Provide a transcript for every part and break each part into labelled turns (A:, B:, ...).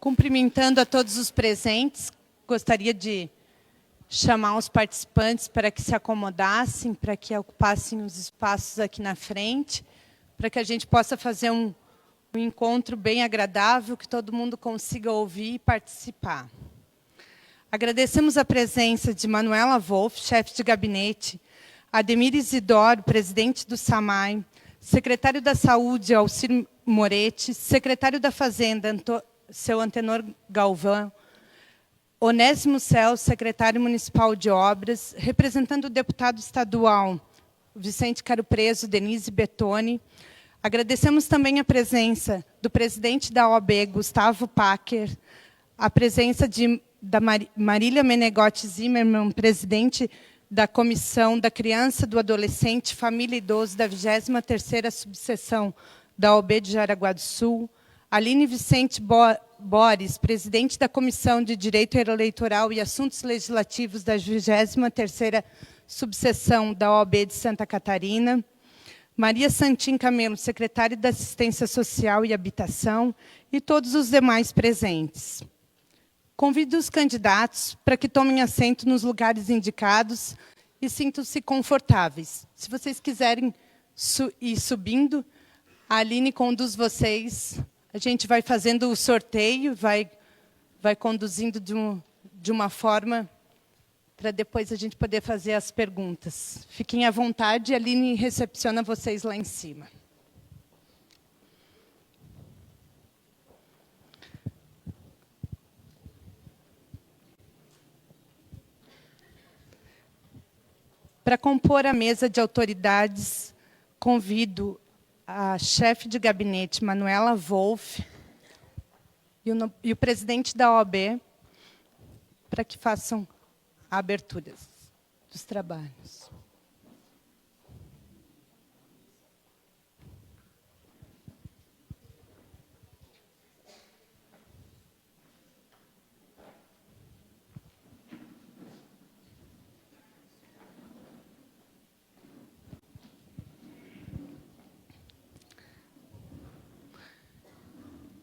A: Cumprimentando a todos os presentes, gostaria de chamar os participantes para que se acomodassem, para que ocupassem os espaços aqui na frente, para que a gente possa fazer um encontro bem agradável, que todo mundo consiga ouvir e participar. Agradecemos a presença de Manuela Wolff, chefe de gabinete, Ademir Isidoro, presidente do SAMAI, secretário da Saúde, Alcir Moretti, secretário da Fazenda, seu Antenor Galvão, Onésimo Cel, secretário municipal de obras, representando o deputado estadual Vicente Caro Preso, Denise Betoni. Agradecemos também a presença do presidente da OAB, Gustavo Packer, a presença da Marília Menegotti Zimmermann, presidente da Comissão da Criança, do Adolescente, Família e Idoso da 23ª Subseção da OAB de Jaraguá do Sul, Aline Vicente Boris, presidente da Comissão de Direito Eleitoral e Assuntos Legislativos da 23ª Subseção da OAB de Santa Catarina, Maria Santim Camelo, secretária da Assistência Social e Habitação, e todos os demais presentes. Convido os candidatos para que tomem assento nos lugares indicados e sintam-se confortáveis. Se vocês quiserem ir subindo, a Aline conduz vocês. A gente vai fazendo o sorteio, vai conduzindo de uma forma para depois a gente poder fazer as perguntas. Fiquem à vontade, a Aline recepciona vocês lá em cima. Para compor a mesa de autoridades, convido a chefe de gabinete, Manuela Wolff, e o presidente da OAB, para que façam a abertura dos trabalhos.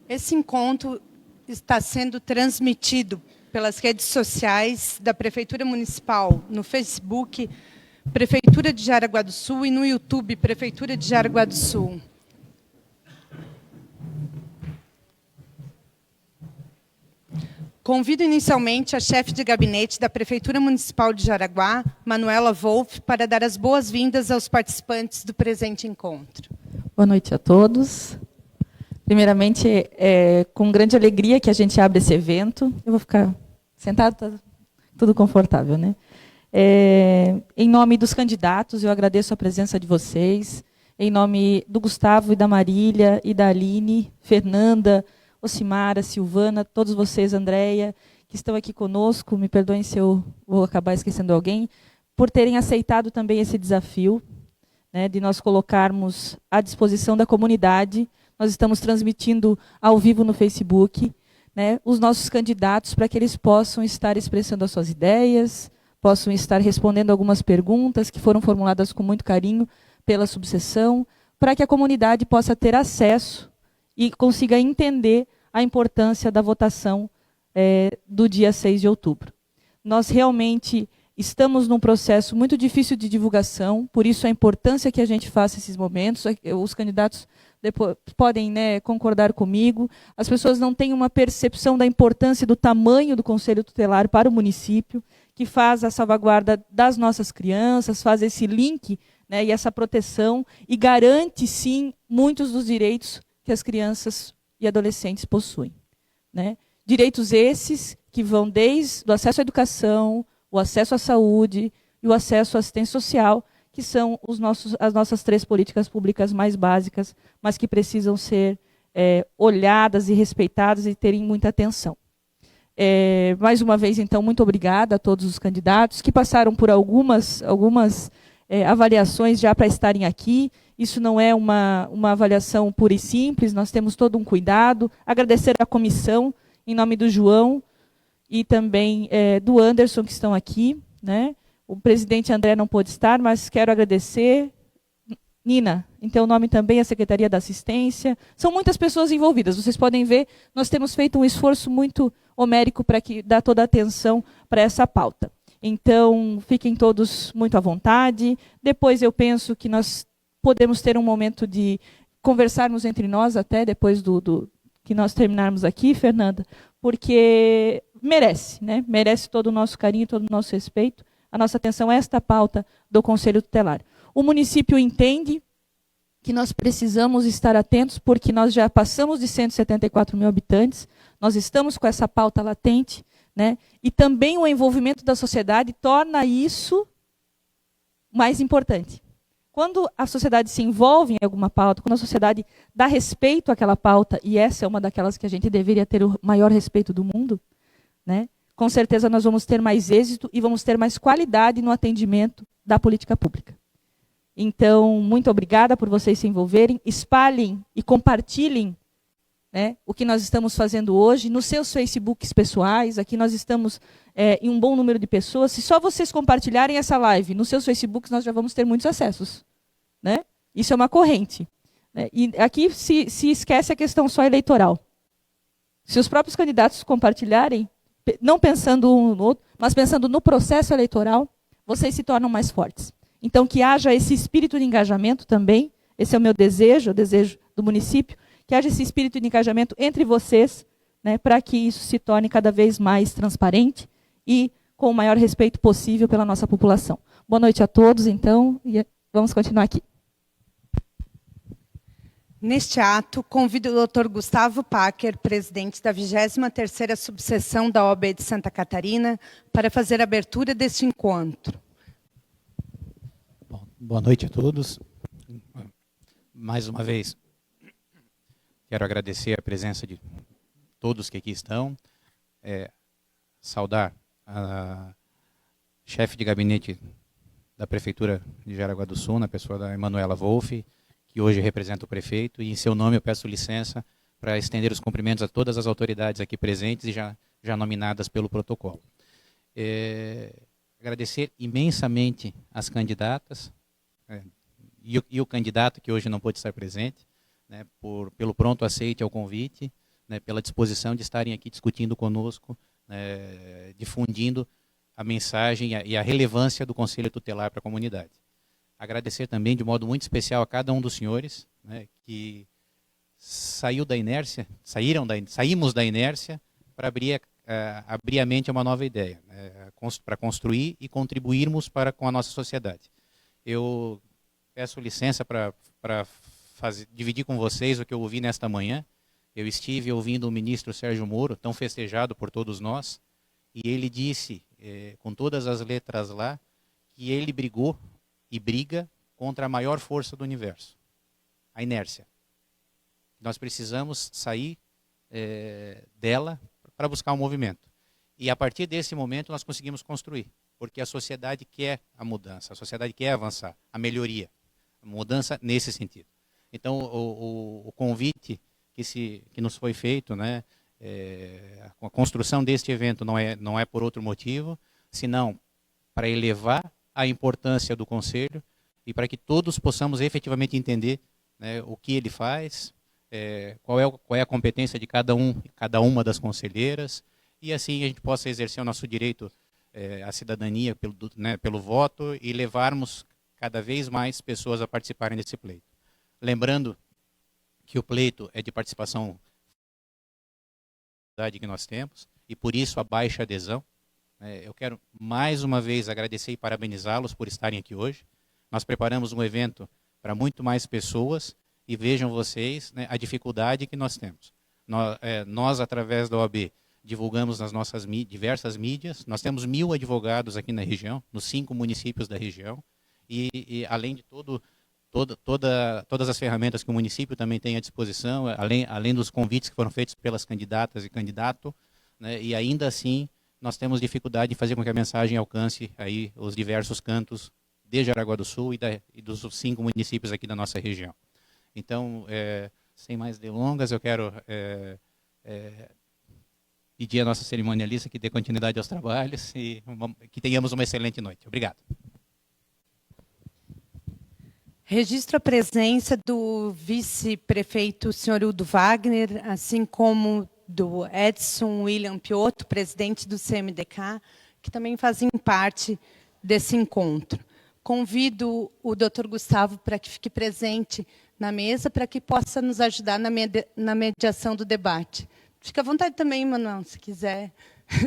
A: Esse encontro está sendo transmitido pelas redes sociais da Prefeitura Municipal, no Facebook, Prefeitura de Jaraguá do Sul, e no YouTube, Prefeitura de Jaraguá do Sul. Convido inicialmente a chefe de gabinete da Prefeitura Municipal de Jaraguá, Manuela Wolff, para dar as boas-vindas aos participantes do presente encontro.
B: Boa noite a todos. Primeiramente, é com grande alegria que a gente abre esse evento. Eu vou ficar sentado, tá tudo confortável, né? Em nome dos candidatos, eu agradeço a presença de vocês. Em nome do Gustavo e da Marília e da Aline, Fernanda, Ocimara, Silvana, todos vocês, Andréia, que estão aqui conosco, me perdoem se eu vou acabar esquecendo alguém, por terem aceitado também esse desafio, né, de nós colocarmos à disposição da comunidade. Nós estamos transmitindo ao vivo no Facebook, né, os nossos candidatos, para que eles possam estar expressando as suas ideias, possam estar respondendo algumas perguntas que foram formuladas com muito carinho pela subseção, para que a comunidade possa ter acesso e consiga entender a importância da votação do dia 6 de outubro. Nós realmente estamos num processo muito difícil de divulgação, por isso a importância que a gente faça esses momentos. Os candidatos depois podem, né, concordar comigo. As pessoas não têm uma percepção da importância do tamanho do Conselho Tutelar para o município, que faz a salvaguarda das nossas crianças, faz esse link, né, e essa proteção, e garante, sim, muitos dos direitos que as crianças e adolescentes possuem, né? Direitos esses que vão desde o acesso à educação, o acesso à saúde e o acesso à assistência social, que são as nossas 3 políticas públicas mais básicas, mas que precisam ser olhadas e respeitadas e terem muita atenção. Mais uma vez, então, muito obrigada a todos os candidatos que passaram por algumas avaliações já para estarem aqui. Isso não é uma avaliação pura e simples, nós temos todo um cuidado. Agradecer à comissão, em nome do João e também do Anderson, que estão aqui, né? O presidente André não pôde estar, mas quero agradecer Nina, em teu nome também a Secretaria da Assistência. São muitas pessoas envolvidas. Vocês podem ver, nós temos feito um esforço muito homérico para dar toda a atenção para essa pauta. Então, fiquem todos muito à vontade. Depois eu penso que nós podemos ter um momento de conversarmos entre nós, até depois do que nós terminarmos aqui, Fernanda, porque merece, né? Merece todo o nosso carinho, todo o nosso respeito. A nossa atenção a esta pauta do Conselho Tutelar. O município entende que nós precisamos estar atentos, porque nós já passamos de 174 mil habitantes, nós estamos com essa pauta latente, né? E também o envolvimento da sociedade torna isso mais importante. Quando a sociedade se envolve em alguma pauta, quando a sociedade dá respeito àquela pauta, e essa é uma daquelas que a gente deveria ter o maior respeito do mundo, né? Com certeza nós vamos ter mais êxito e vamos ter mais qualidade no atendimento da política pública. Então, muito obrigada por vocês se envolverem. Espalhem e compartilhem, né, o que nós estamos fazendo hoje nos seus Facebooks pessoais. Aqui nós estamos em um bom número de pessoas. Se só vocês compartilharem essa live nos seus Facebooks, nós já vamos ter muitos acessos, né? Isso é uma corrente, né? E aqui se esquece a questão só eleitoral. Se os próprios candidatos compartilharem, não pensando um no outro, mas pensando no processo eleitoral, vocês se tornam mais fortes. Então, que haja esse espírito de engajamento também, esse é o meu desejo, o desejo do município, que haja esse espírito de engajamento entre vocês, né, para que isso se torne cada vez mais transparente e com o maior respeito possível pela nossa população. Boa noite a todos, então, e vamos continuar aqui.
A: Neste ato, convido o Dr. Gustavo Packer, presidente da 23ª subseção da OAB de Santa Catarina, para fazer a abertura deste encontro.
C: Bom, boa noite a todos. Mais uma vez, quero agradecer a presença de todos que aqui estão, saudar a chefe de gabinete da Prefeitura de Jaraguá do Sul, na pessoa da Emanuela Wolff, que hoje representa o prefeito, e em seu nome eu peço licença para estender os cumprimentos a todas as autoridades aqui presentes e já nominadas pelo protocolo. Agradecer imensamente as candidatas e o candidato que hoje não pôde estar presente, né, pelo pronto aceite ao convite, né, pela disposição de estarem aqui discutindo conosco, difundindo a mensagem e a relevância do Conselho Tutelar para a comunidade. Agradecer também de modo muito especial a cada um dos senhores, né, que saímos da inércia para abrir a mente a uma nova ideia, para construir e contribuirmos com a nossa sociedade. Eu peço licença para dividir com vocês o que eu ouvi nesta manhã. Eu estive ouvindo o ministro Sérgio Moro, tão festejado por todos nós, e ele disse, com todas as letras lá, que ele brigou e briga contra a maior força do universo, a inércia. Nós precisamos sair dela para buscar um movimento. E a partir desse momento nós conseguimos construir, porque a sociedade quer a mudança, a sociedade quer avançar, a melhoria, a mudança nesse sentido. Então, o convite que nos foi feito, né, a construção deste evento não é por outro motivo, senão para elevar a importância do Conselho e para que todos possamos efetivamente entender, né, o que ele faz, qual é a competência de cada uma das conselheiras, e assim a gente possa exercer o nosso direito à cidadania pelo voto e levarmos cada vez mais pessoas a participarem desse pleito. Lembrando que o pleito é de participação que nós temos, e por isso a baixa adesão. Eu quero mais uma vez agradecer e parabenizá-los por estarem aqui hoje. Nós preparamos um evento para muito mais pessoas e vejam vocês, né, a dificuldade que nós temos. Nós, através da OAB, divulgamos nas nossas diversas mídias. Nós temos 1000 advogados aqui na região, nos 5 municípios da região, e além de todas as ferramentas que o município também tem à disposição, além dos convites que foram feitos pelas candidatas e candidato, né, e ainda assim nós temos dificuldade em fazer com que a mensagem alcance aí os diversos cantos de Jaraguá do Sul e dos 5 municípios aqui da nossa região. Então, sem mais delongas, eu quero pedir à nossa cerimonialista que dê continuidade aos trabalhos e que tenhamos uma excelente noite. Obrigado.
A: Registro a presença do vice-prefeito senhor Udo Wagner, assim como do Edson William Piotto, presidente do CMDK, que também fazem parte desse encontro. Convido o Dr. Gustavo para que fique presente na mesa, para que possa nos ajudar na mediação do debate. Fique à vontade também, Manuel, se quiser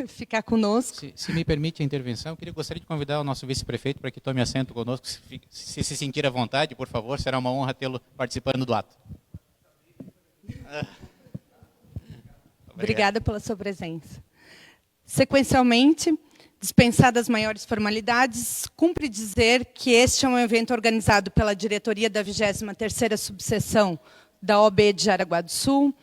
A: ficar conosco.
C: Se me permite a intervenção, eu gostaria de convidar o nosso vice-prefeito para que tome assento conosco, se sentir à vontade, por favor, será uma honra tê-lo participando do ato.
A: Obrigada pela sua presença. Sequencialmente, dispensadas maiores formalidades, cumpre dizer que este é um evento organizado pela diretoria da 23ª subseção da OAB de Jaraguá do Sul,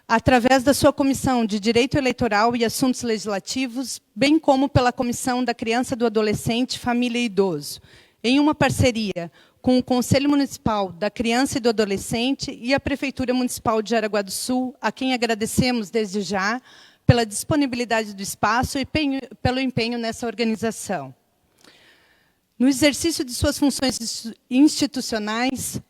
A: através da sua Comissão de Direito Eleitoral e Assuntos Legislativos, bem como pela Comissão da Criança, do Adolescente, Família e Idoso, em uma parceria com o Conselho Municipal da Criança e do Adolescente e a Prefeitura Municipal de Jaraguá do Sul, a quem agradecemos desde já pela disponibilidade do espaço e pelo empenho nessa organização. No exercício de suas funções institucionais,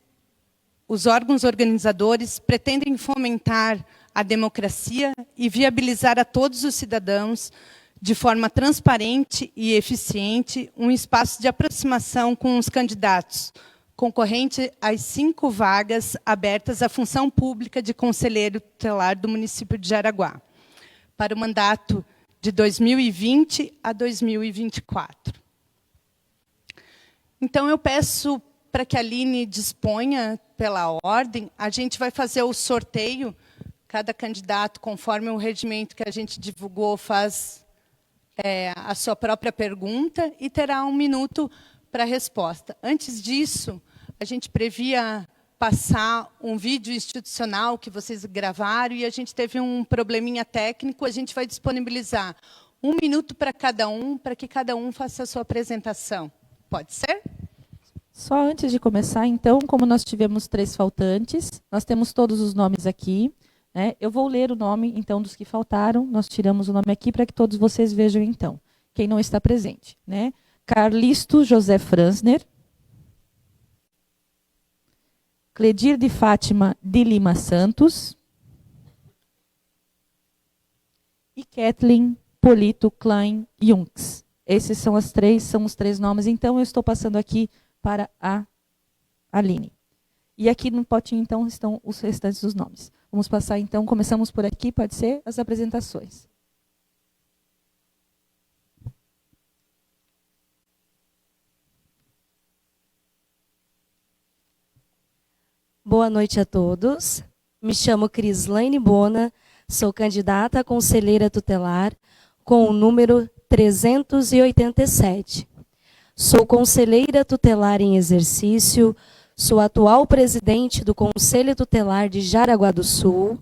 A: os órgãos organizadores pretendem fomentar a democracia e viabilizar a todos os cidadãos, de forma transparente e eficiente, um espaço de aproximação com os candidatos, concorrente às 5 vagas abertas à função pública de conselheiro tutelar do município de Jaraguá, para o mandato de 2020 a 2024. Então, eu peço para que a Aline disponha pela ordem. A gente vai fazer o sorteio. Cada candidato, conforme o regimento que a gente divulgou, faz a sua própria pergunta e terá 1 minuto para a resposta. Antes disso, a gente previa passar um vídeo institucional que vocês gravaram e a gente teve um probleminha técnico. A gente vai disponibilizar 1 minuto para cada um, para que cada um faça a sua apresentação. Pode ser?
B: Só antes de começar, então, como nós tivemos 3 faltantes, nós temos todos os nomes aqui. Eu vou ler o nome, então, dos que faltaram. Nós tiramos o nome aqui para que todos vocês vejam, então, quem não está presente. Carlisto José Franzner, Cledir de Fátima de Lima Santos e Kathleen Polito Klein Junks. Esses são os 3 nomes. Então, eu estou passando aqui para a Aline. E aqui no potinho, então, estão os restantes dos nomes. Vamos passar, então, começamos por aqui, pode ser, as apresentações.
D: Boa noite a todos. Me chamo Crislaine Bona, sou candidata a conselheira tutelar com o número 387. Sou conselheira tutelar em exercício, sou atual presidente do Conselho Tutelar de Jaraguá do Sul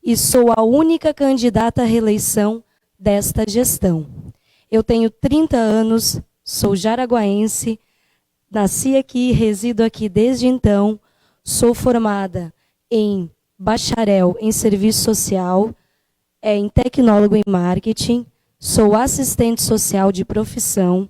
D: e sou a única candidata à reeleição desta gestão. Eu tenho 30 anos, sou jaraguaense, nasci aqui e resido aqui desde então, sou formada em bacharel em serviço social, em tecnólogo em marketing, sou assistente social de profissão,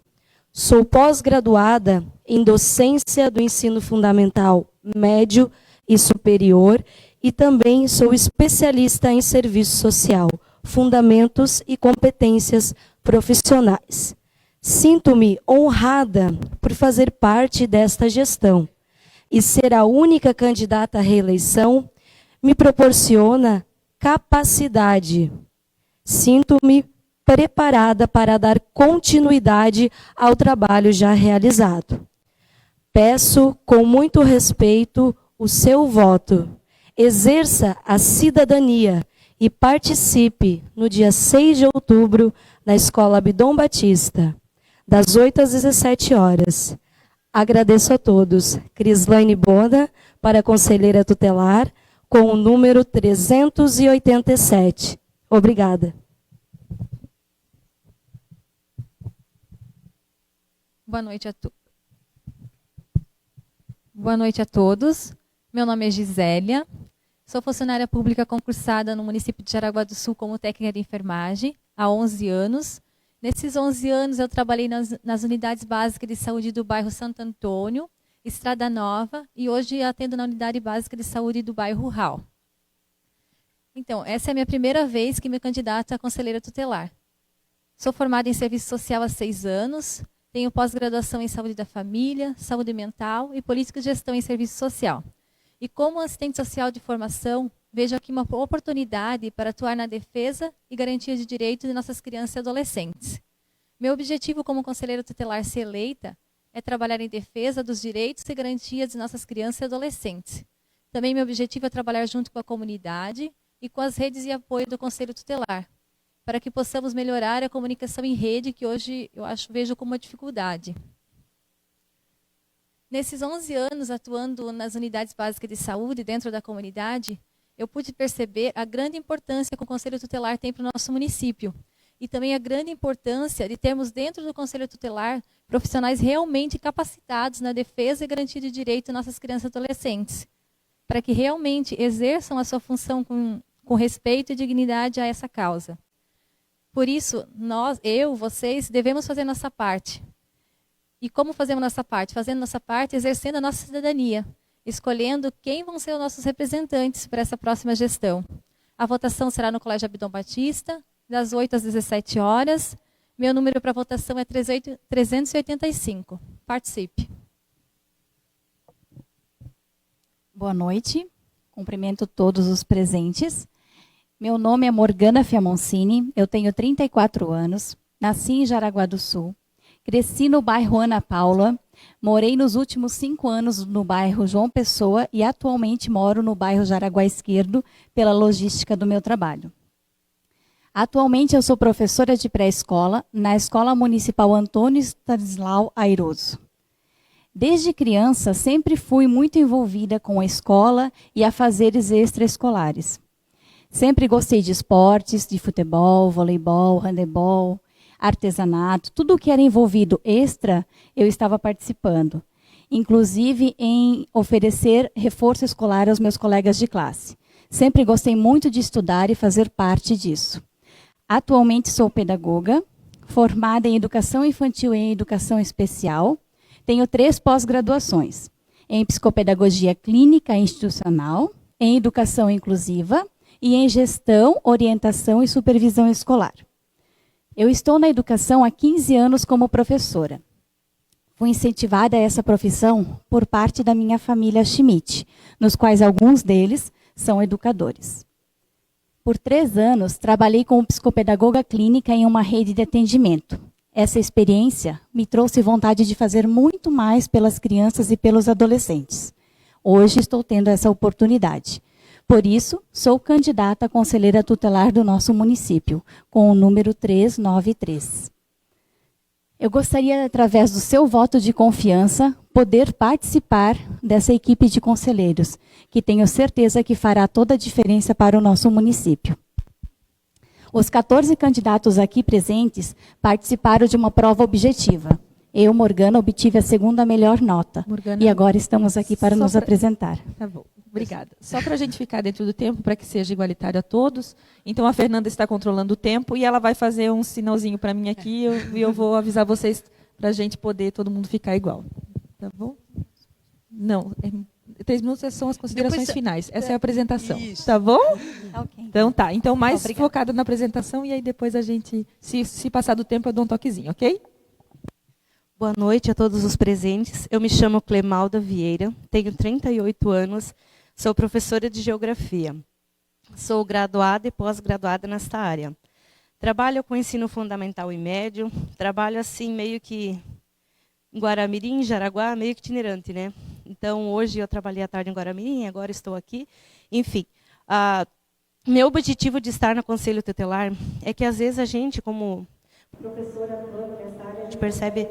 D: sou pós-graduada em docência do ensino fundamental, médio e superior e também sou especialista em serviço social, fundamentos e competências profissionais. Sinto-me honrada por fazer parte desta gestão e ser a única candidata à reeleição me proporciona capacidade. Sinto-me preparada para dar continuidade ao trabalho já realizado. Peço com muito respeito o seu voto. Exerça a cidadania e participe no dia 6 de outubro na Escola Abdom Batista, das 8 às 17 horas. Agradeço a todos. Crislaine Bona, para conselheira tutelar, com o número 387. Obrigada.
E: Boa noite a todos. Meu nome é Gisélia. Sou funcionária pública concursada no município de Jaraguá do Sul como técnica de enfermagem há 11 anos. Nesses 11 anos eu trabalhei nas unidades básicas de saúde do bairro Santo Antônio, Estrada Nova, e hoje atendo na Unidade Básica de Saúde do bairro Rural. Então, essa é a minha primeira vez que me candidato a conselheira tutelar. Sou formada em serviço social há 6 anos, tenho pós-graduação em saúde da família, saúde mental e política de gestão em serviço social. E como assistente social de formação, vejo aqui uma oportunidade para atuar na defesa e garantia de direitos de nossas crianças e adolescentes. Meu objetivo como conselheira tutelar se eleita é trabalhar em defesa dos direitos e garantias de nossas crianças e adolescentes. Também meu objetivo é trabalhar junto com a comunidade e com as redes de apoio do Conselho Tutelar, para que possamos melhorar a comunicação em rede, que hoje vejo como uma dificuldade. Nesses 11 anos atuando nas unidades básicas de saúde dentro da comunidade, eu pude perceber a grande importância que o Conselho Tutelar tem para o nosso município. E também a grande importância de termos dentro do Conselho Tutelar profissionais realmente capacitados na defesa e garantia de direito de nossas crianças e adolescentes, para que realmente exerçam a sua função com respeito e dignidade a essa causa. Por isso, vocês, devemos fazer nossa parte. E como fazemos nossa parte? Fazendo nossa parte, exercendo a nossa cidadania, escolhendo quem vão ser os nossos representantes para essa próxima gestão. A votação será no Colégio Abdom Batista, das 8 às 17 horas. Meu número para votação é 385. Participe.
F: Boa noite. Cumprimento todos os presentes. Meu nome é Morgana Fiamoncini, eu tenho 34 anos, nasci em Jaraguá do Sul, cresci no bairro Ana Paula, morei nos últimos 5 anos no bairro João Pessoa e atualmente moro no bairro Jaraguá Esquerdo pela logística do meu trabalho. Atualmente eu sou professora de pré-escola na Escola Municipal Antônio Stanislau Airoso. Desde criança sempre fui muito envolvida com a escola e afazeres extraescolares. Sempre gostei de esportes, de futebol, voleibol, handebol, artesanato, tudo o que era envolvido extra, eu estava participando. Inclusive em oferecer reforço escolar aos meus colegas de classe. Sempre gostei muito de estudar e fazer parte disso. Atualmente sou pedagoga, formada em educação infantil e em educação especial. Tenho 3 pós-graduações, em psicopedagogia clínica e institucional, em educação inclusiva, e em gestão, orientação e supervisão escolar. Eu estou na educação há 15 anos como professora. Fui incentivada a essa profissão por parte da minha família Schmidt, nos quais alguns deles são educadores. Por 3 anos, trabalhei como psicopedagoga clínica em uma rede de atendimento. Essa experiência me trouxe vontade de fazer muito mais pelas crianças e pelos adolescentes. Hoje estou tendo essa oportunidade. Por isso, sou candidata a conselheira tutelar do nosso município, com o número 393. Eu gostaria, através do seu voto de confiança, poder participar dessa equipe de conselheiros, que tenho certeza que fará toda a diferença para o nosso município. Os 14 candidatos aqui presentes participaram de uma prova objetiva. Eu, Morgana, obtive a 2ª melhor nota.
B: Morgana,
F: e agora estamos aqui para nos apresentar.
B: Tá bom, obrigada. Só para a gente ficar dentro do tempo, para que seja igualitário a todos. Então, a Fernanda está controlando o tempo e ela vai fazer um sinalzinho para mim aqui e eu vou avisar vocês para a gente poder todo mundo ficar igual. Tá bom? Não, 3 minutos são as considerações finais. Essa é a apresentação. Isso. Tá bom?
F: Okay.
B: Então tá. Então, mais
F: Obrigada.
B: focado na apresentação e aí depois a gente, se passar do tempo, eu dou um toquezinho, ok?
G: Boa noite a todos os presentes. Eu me chamo Clemalda Vieira, tenho 38 anos, sou professora de Geografia. Sou graduada e pós-graduada nesta área. Trabalho com ensino fundamental e médio, trabalho assim meio que em Guaramirim, Jaraguá, meio que itinerante, né? Então, hoje eu trabalhei à tarde em Guaramirim, agora estou aqui. Enfim, meu objetivo de estar no Conselho Tutelar é que, às vezes, a gente, como professora atuando nessa área, a gente percebe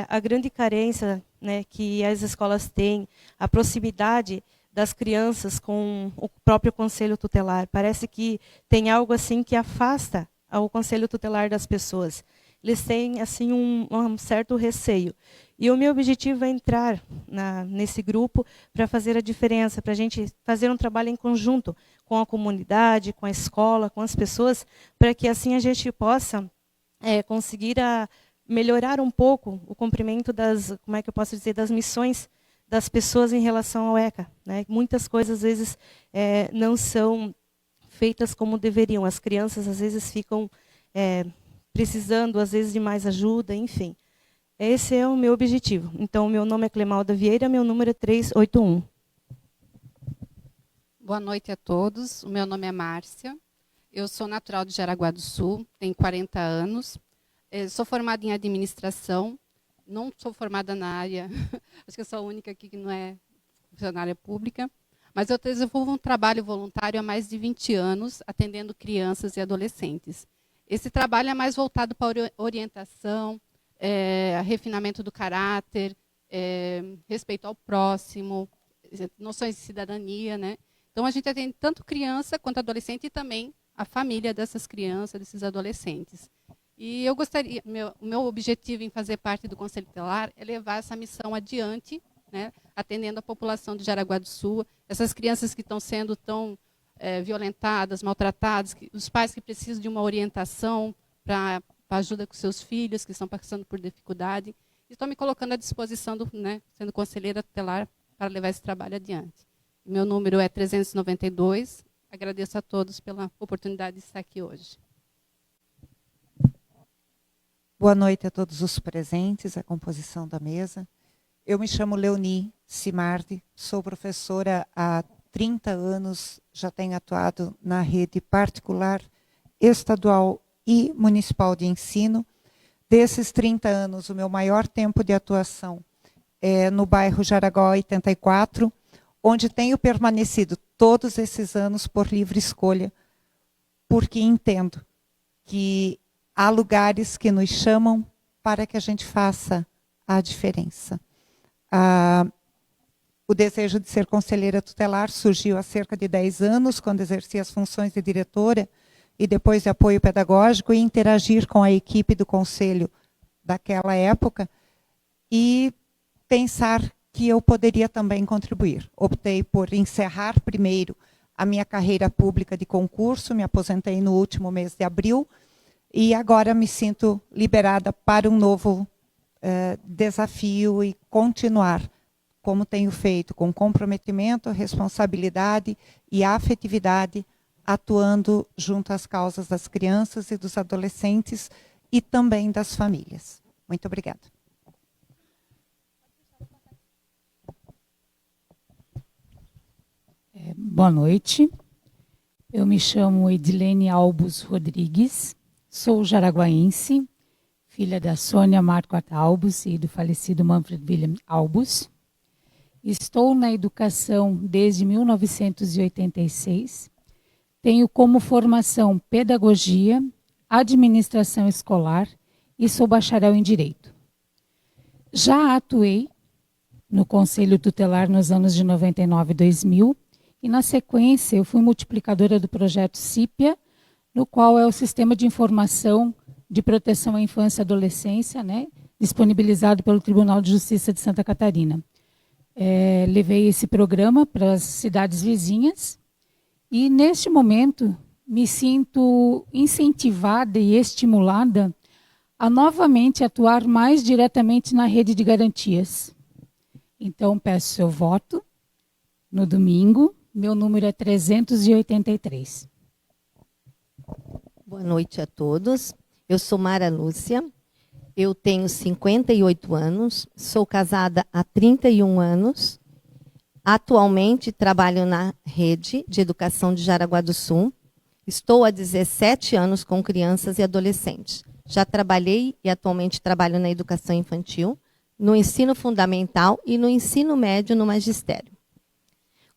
G: a grande carência, né, que as escolas têm, a proximidade das crianças com o próprio Conselho Tutelar. Parece que tem algo assim que afasta o Conselho Tutelar das pessoas. Eles têm assim um certo receio. E o meu objetivo é entrar nesse grupo para fazer a diferença, para a gente fazer um trabalho em conjunto com a comunidade, com a escola, com as pessoas, para que assim a gente possa conseguir melhorar um pouco o cumprimento das, como é que eu posso dizer, das missões das pessoas em relação ao ECA, né? Muitas coisas, às vezes, não são feitas como deveriam. As crianças, às vezes, ficam precisando, às vezes, de mais ajuda, enfim. Esse é o meu objetivo. Então, meu nome é Clemalda Vieira, meu número é 381.
H: Boa noite a todos. O meu nome é Márcia. Eu sou natural de Jaraguá do Sul, tenho 40 anos. Sou formada em administração. Não sou formada na área, acho que eu sou a única aqui que não é funcionária pública. Mas eu desenvolvo um trabalho voluntário há mais de 20 anos, atendendo crianças e adolescentes. Esse trabalho é mais voltado para orientação, refinamento do caráter, respeito ao próximo, noções de cidadania, né? Então, a gente atende tanto criança quanto adolescente e também a família dessas crianças, desses adolescentes. E eu gostaria, o meu objetivo em fazer parte do Conselho Tutelar é levar essa missão adiante, né, atendendo a população de Jaraguá do Sul, essas crianças que estão sendo tão violentadas, maltratadas, os pais que precisam de uma orientação para ajuda com seus filhos, que estão passando por dificuldade. Estou me colocando à disposição, sendo conselheira tutelar, para levar esse trabalho adiante. Meu número é 392. Agradeço a todos pela oportunidade de estar aqui hoje.
I: Boa noite a todos os presentes, a composição da mesa. Eu me chamo Leoni Simardi, sou professora há 30 anos, já tenho atuado na rede particular, estadual e municipal de ensino. Desses 30 anos, o meu maior tempo de atuação é no bairro Jaraguá 84, onde tenho permanecido todos esses anos por livre escolha, porque entendo que há lugares que nos chamam para que a gente faça a diferença. O desejo de ser conselheira tutelar surgiu há cerca de 10 anos, quando exerci as funções de diretora e depois de apoio pedagógico, e interagir com a equipe do conselho daquela época e pensar que eu poderia também contribuir. Optei por encerrar primeiro a minha carreira pública de concurso, me aposentei no último mês de abril, e agora me sinto liberada para um novo desafio e continuar, como tenho feito, com comprometimento, responsabilidade e afetividade, atuando junto às causas das crianças e dos adolescentes e também das famílias. Muito obrigada.
J: Boa noite. Eu me chamo Edilene Albus Rodrigues, sou jaraguaense, filha da Sônia Marquardt Albus e do falecido Manfred William Albus. Estou na educação desde 1986. Tenho como formação pedagogia, administração escolar e sou bacharel em direito. Já atuei no Conselho Tutelar nos anos de 99 e 2000 e, na sequência, eu fui multiplicadora do projeto CIPIA, no qual é o Sistema de Informação de Proteção à Infância e Adolescência, né, disponibilizado pelo Tribunal de Justiça de Santa Catarina. Levei esse programa para as cidades vizinhas e, neste momento, me sinto incentivada e estimulada a novamente atuar mais diretamente na rede de garantias. Então, peço seu voto no domingo. Meu número é 383.
K: Boa noite a todos. Eu sou Mara Lúcia, eu tenho 58 anos, sou casada há 31 anos, atualmente trabalho na rede de educação de Jaraguá do Sul, estou há 17 anos com crianças e adolescentes. Já trabalhei e atualmente trabalho na educação infantil, no ensino fundamental e no ensino médio no magistério.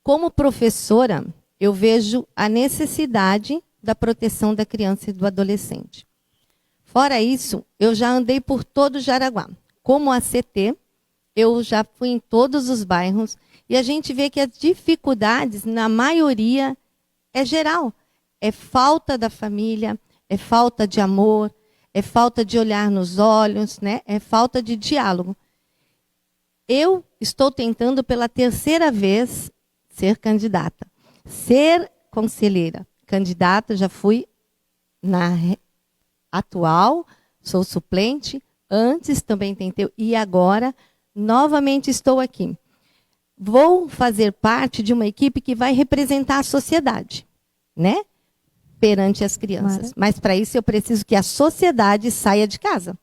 K: Como professora, eu vejo a necessidade da proteção da criança e do adolescente. Fora isso, eu já andei por todo Jaraguá. Como ACT, eu já fui em todos os bairros e a gente vê que as dificuldades, na maioria, é geral. É falta da família, é falta de amor, é falta de olhar nos olhos, né? É falta de diálogo. Eu estou tentando pela terceira vez ser candidata. Ser conselheira. Candidata, já fui na atual, sou suplente, antes também tentei, e agora novamente estou aqui. vou fazer parte de uma equipe que vai representar a sociedade, né? Perante as crianças. Mas para isso eu preciso que a sociedade saia de casa.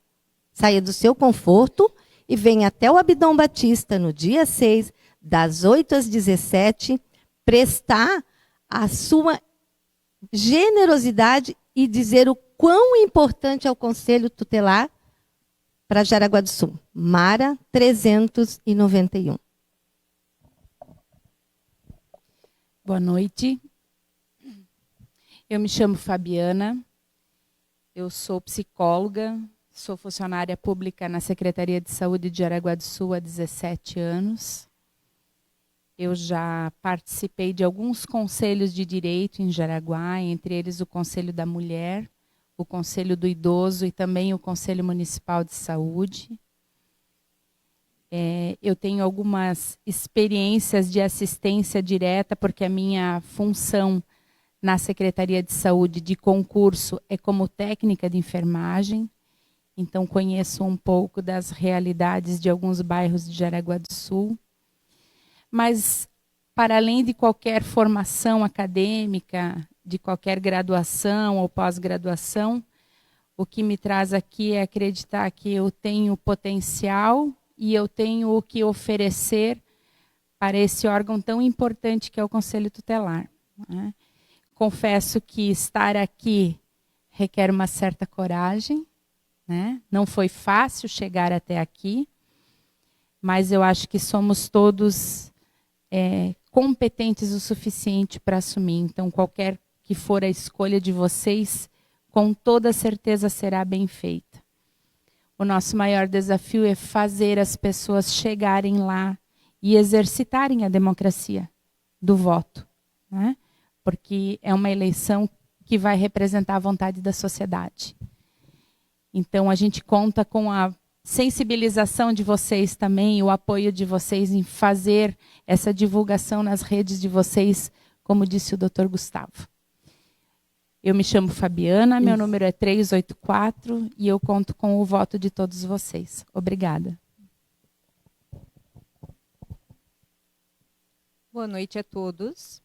K: Saia do seu conforto e venha até o Abdon Batista no dia 6, das 8 às 17, prestar a sua generosidade e dizer o quão importante é o Conselho Tutelar para Jaraguá do Sul. Mara 391.
J: Boa noite. Eu me chamo Fabiana, eu sou psicóloga, sou funcionária pública na Secretaria de Saúde de Jaraguá do Sul há 17 anos. Eu já participei de alguns conselhos de direito em Jaraguá, entre eles o Conselho da Mulher, o Conselho do Idoso e também o Conselho Municipal de Saúde. Eu tenho algumas experiências de assistência direta, porque a minha função na Secretaria de Saúde de concurso é como técnica de enfermagem. Então, conheço um pouco das realidades de alguns bairros de Jaraguá do Sul. Mas, para além de qualquer formação acadêmica, de qualquer graduação ou pós-graduação, o que me traz aqui é acreditar que eu tenho potencial e eu tenho o que oferecer para esse órgão tão importante que é o Conselho Tutelar, né? Confesso que estar aqui requer uma certa coragem, né? Não foi fácil chegar até aqui, mas eu acho que somos todos competentes o suficiente para assumir. Então, qualquer que for a escolha de vocês, com toda certeza será bem feita. O nosso maior desafio é fazer as pessoas chegarem lá e exercitarem a democracia do voto, né? Porque é uma eleição que vai representar a vontade da sociedade. Então, a gente conta com a sensibilização de vocês também, o apoio de vocês em fazer essa divulgação nas redes de vocês, como disse o Dr. Gustavo. Eu me chamo Fabiana, meu número é 384 e eu conto com o voto de todos vocês. Obrigada.
L: Boa noite a todos.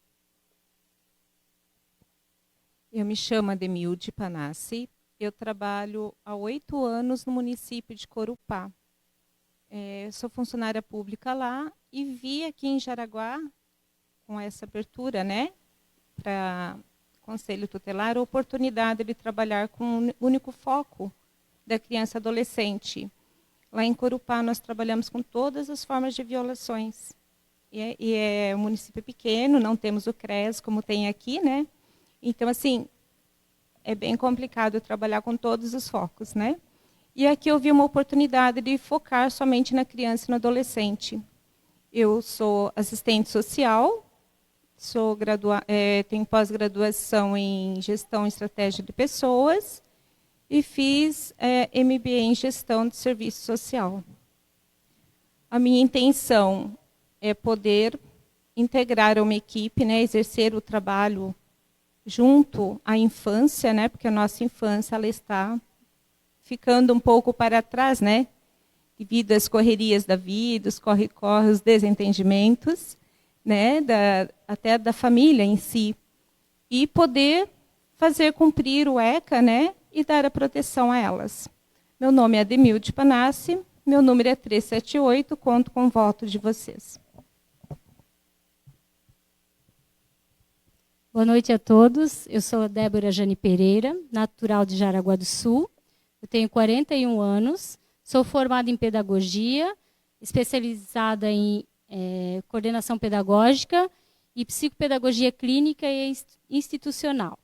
L: Eu me chamo Ademilde Panassi. Eu trabalho há 8 anos no município de Corupá. Sou funcionária pública lá e vi aqui em Jaraguá, com essa abertura, né, para Conselho Tutelar, a oportunidade de trabalhar com o único foco da criança e adolescente. Lá em Corupá nós trabalhamos com todas as formas de violações. E é um município pequeno, não temos o CRES como tem aqui, né? Então, assim, é bem complicado trabalhar com todos os focos, né? E aqui eu vi uma oportunidade de focar somente na criança e no adolescente. Eu sou assistente social, tenho pós-graduação em gestão e estratégia de pessoas e fiz MBA em gestão de serviço social. A minha intenção é poder integrar uma equipe, né, exercer o trabalho junto à infância, né, porque a nossa infância ela está ficando um pouco para trás, né, devido às correrias da vida, os corre-corre, os desentendimentos, né, até da família em si, e poder fazer cumprir o ECA, né, e dar a proteção a elas. Meu nome é Ademilde Panassi, meu número é 378, conto com o voto de vocês.
M: Boa noite a todos. Eu sou a Débora Jane Pereira, natural de Jaraguá do Sul. Eu tenho 41 anos, sou formada em pedagogia, especializada em coordenação pedagógica e psicopedagogia clínica e institucional.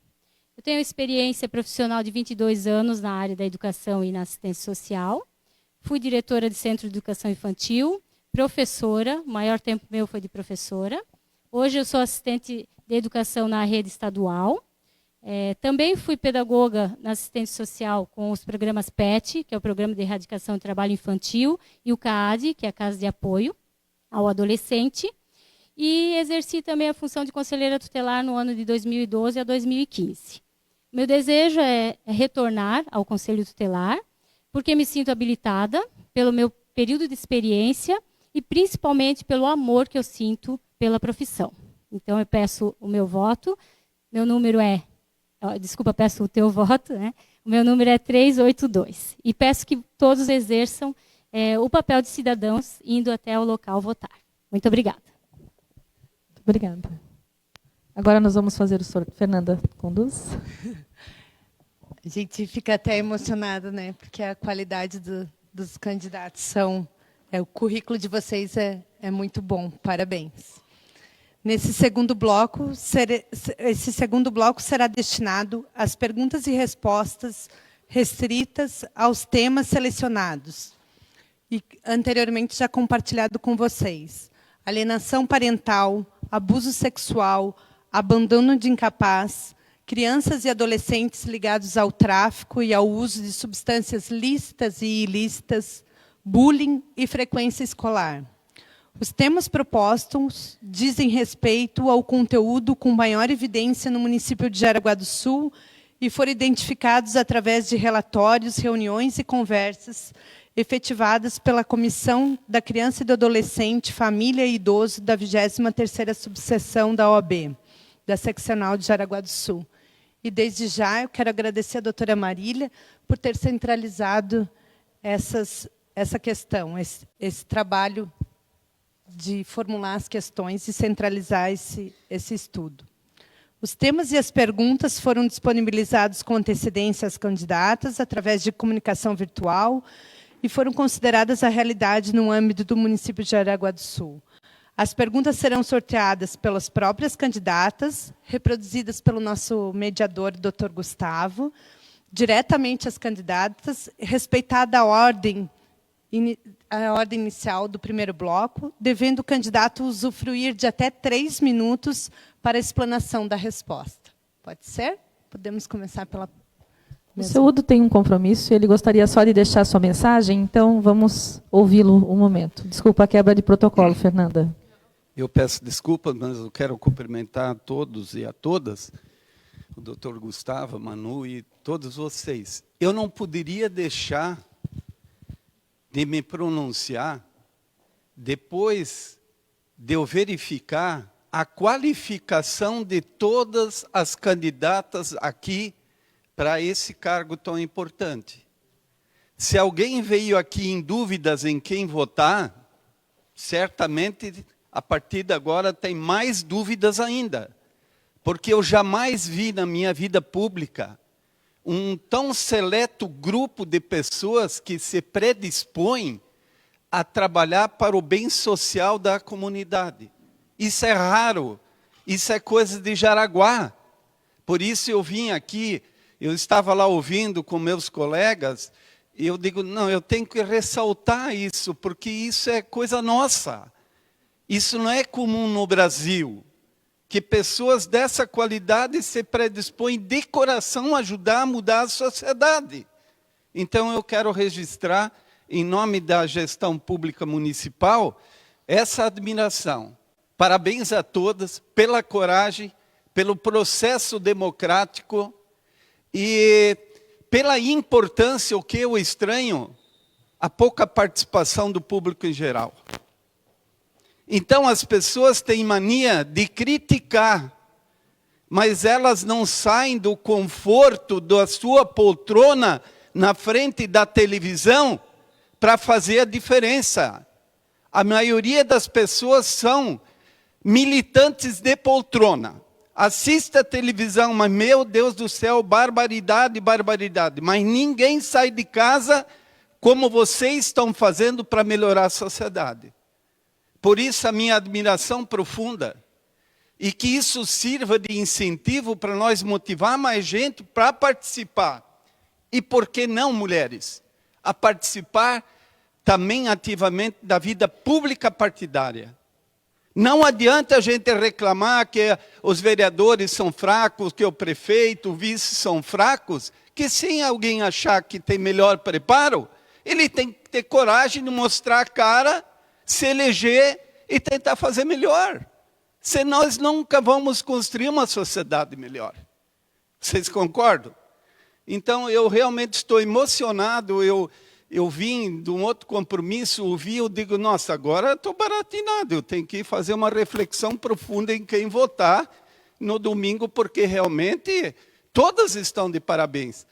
M: Eu tenho experiência profissional de 22 anos na área da educação e na assistência social. Fui diretora de centro de educação infantil, professora, o maior tempo meu foi de professora. Hoje eu sou assistente de educação na rede estadual. Também fui pedagoga na assistência social com os programas PET, que é o Programa de Erradicação do Trabalho Infantil, e o CAAD, que é a Casa de Apoio ao Adolescente. E exerci também a função de conselheira tutelar no ano de 2012 a 2015. Meu desejo é retornar ao Conselho Tutelar, porque me sinto habilitada pelo meu período de experiência e principalmente pelo amor que eu sinto pela profissão. Então, eu peço o meu voto. Meu número é... Desculpa, peço o teu voto, né? O meu número é 382. E peço que todos exerçam o papel de cidadãos indo até o local votar. Muito obrigada.
B: Muito obrigada. Agora nós vamos fazer o sorteio. Fernanda, conduz.
A: A gente fica até emocionado, né? Porque a qualidade dos candidatos o currículo de vocês é muito bom. Parabéns. Esse segundo bloco será destinado às perguntas e respostas restritas aos temas selecionados e anteriormente já compartilhado com vocês: alienação parental, abuso sexual, abandono de incapaz, crianças e adolescentes ligados ao tráfico e ao uso de substâncias lícitas e ilícitas, bullying e frequência escolar. Os temas propostos dizem respeito ao conteúdo com maior evidência no município de Jaraguá do Sul e foram identificados através de relatórios, reuniões e conversas efetivadas pela Comissão da Criança e do Adolescente, Família e Idoso da 23ª Subseção da OAB, da Seccional de Jaraguá do Sul. E, desde já, eu quero agradecer a doutora Marília por ter centralizado essa questão, esse trabalho de formular as questões e centralizar esse estudo. Os temas e as perguntas foram disponibilizados com antecedência às candidatas, através de comunicação virtual, e foram consideradas a realidade no âmbito do município de Jaraguá do Sul. As perguntas serão sorteadas pelas próprias candidatas, reproduzidas pelo nosso mediador, Dr. Gustavo, diretamente às candidatas, respeitada a ordem inicial do primeiro bloco, devendo o candidato usufruir de até 3 minutos para a explanação da resposta. Pode ser? Podemos começar pela...
B: O seu Udo tem um compromisso, ele gostaria só de deixar sua mensagem, então vamos ouvi-lo um momento. Desculpa a quebra de protocolo, Fernanda.
N: Eu peço desculpas, mas eu quero cumprimentar a todos e a todas, o doutor Gustavo, Manu e todos vocês. Eu não poderia deixar de me pronunciar depois de eu verificar a qualificação de todas as candidatas aqui para esse cargo tão importante. Se alguém veio aqui em dúvidas em quem votar, certamente, a partir de agora, tem mais dúvidas ainda. Porque eu jamais vi na minha vida pública um tão seleto grupo de pessoas que se predispõem a trabalhar para o bem social da comunidade. Isso é raro, isso é coisa de Jaraguá. Por isso eu vim aqui, eu estava lá ouvindo com meus colegas, e eu digo, não, eu tenho que ressaltar isso, porque isso é coisa nossa. Isso não é comum no Brasil, que pessoas dessa qualidade se predispõem de coração a ajudar a mudar a sociedade. Então eu quero registrar, em nome da gestão pública municipal, essa admiração. Parabéns a todas pela coragem, pelo processo democrático e pela importância, o que eu estranho, a pouca participação do público em geral. Então as pessoas têm mania de criticar, mas elas não saem do conforto da sua poltrona na frente da televisão para fazer a diferença. A maioria das pessoas são militantes de poltrona. Assiste a televisão, mas meu Deus do céu, barbaridade, barbaridade. Mas ninguém sai de casa como vocês estão fazendo para melhorar a sociedade. Por isso a minha admiração profunda. E que isso sirva de incentivo para nós motivar mais gente para participar. E por que não, mulheres? A participar também ativamente da vida pública partidária. Não adianta a gente reclamar que os vereadores são fracos, que o prefeito, o vice são fracos, que sem alguém achar que tem melhor preparo, ele tem que ter coragem de mostrar a cara, se eleger e tentar fazer melhor. Senão nós nunca vamos construir uma sociedade melhor. Vocês concordam? Então eu realmente estou emocionado, eu vim de um outro compromisso, ouvi, eu digo, nossa, agora estou baratinado, eu tenho que fazer uma reflexão profunda em quem votar no domingo, porque realmente todas estão de parabéns.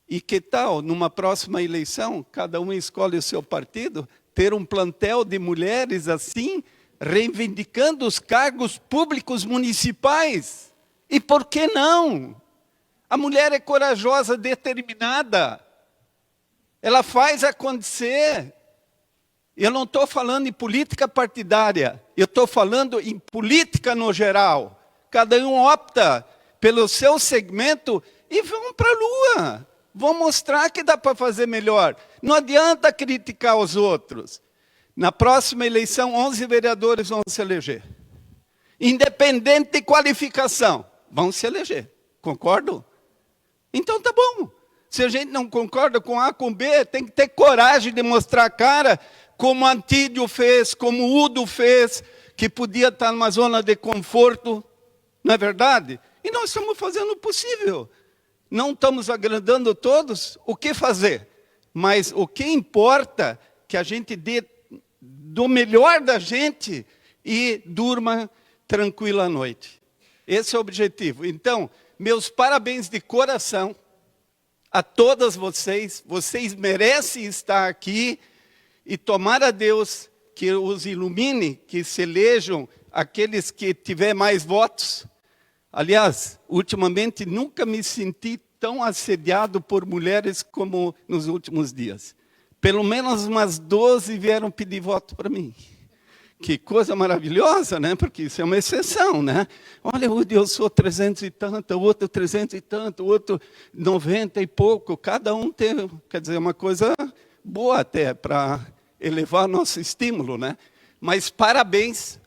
N: E que tal, numa próxima eleição, cada um escolhe o seu partido, ter um plantel de mulheres assim, reivindicando os cargos públicos municipais? E por que não? A mulher é corajosa, determinada. Ela faz acontecer. Eu não estou falando em política partidária, eu estou falando em política no geral. Cada um opta pelo seu segmento e vão para a lua. Vão mostrar que dá para fazer melhor. Não adianta criticar os outros. Na próxima eleição, 11 vereadores vão se eleger. Independente de qualificação, vão se eleger. Concordo? Então tá bom. Se a gente não concorda com A, com B, tem que ter coragem de mostrar a cara, como Antídio fez, como Udo fez, que podia estar numa zona de conforto, não é verdade? E nós estamos fazendo o possível. Não estamos agradando todos, o que fazer? Mas o que importa é que a gente dê do melhor da gente e durma tranquila à noite. Esse é o objetivo. Então, meus parabéns de coração a todas vocês. Vocês merecem estar aqui e tomara a Deus que os ilumine, que se elejam aqueles que tiver mais votos. Aliás, ultimamente nunca me senti tão assediado por mulheres como nos últimos dias. Pelo menos umas 12 vieram pedir voto para mim. Que coisa maravilhosa, né? Porque isso é uma exceção, né? Olha, eu sou 300 e tanto, o outro 300 e tanto, o outro 90 e pouco. Cada um tem, quer dizer, uma coisa boa até para elevar nosso estímulo, né? Mas parabéns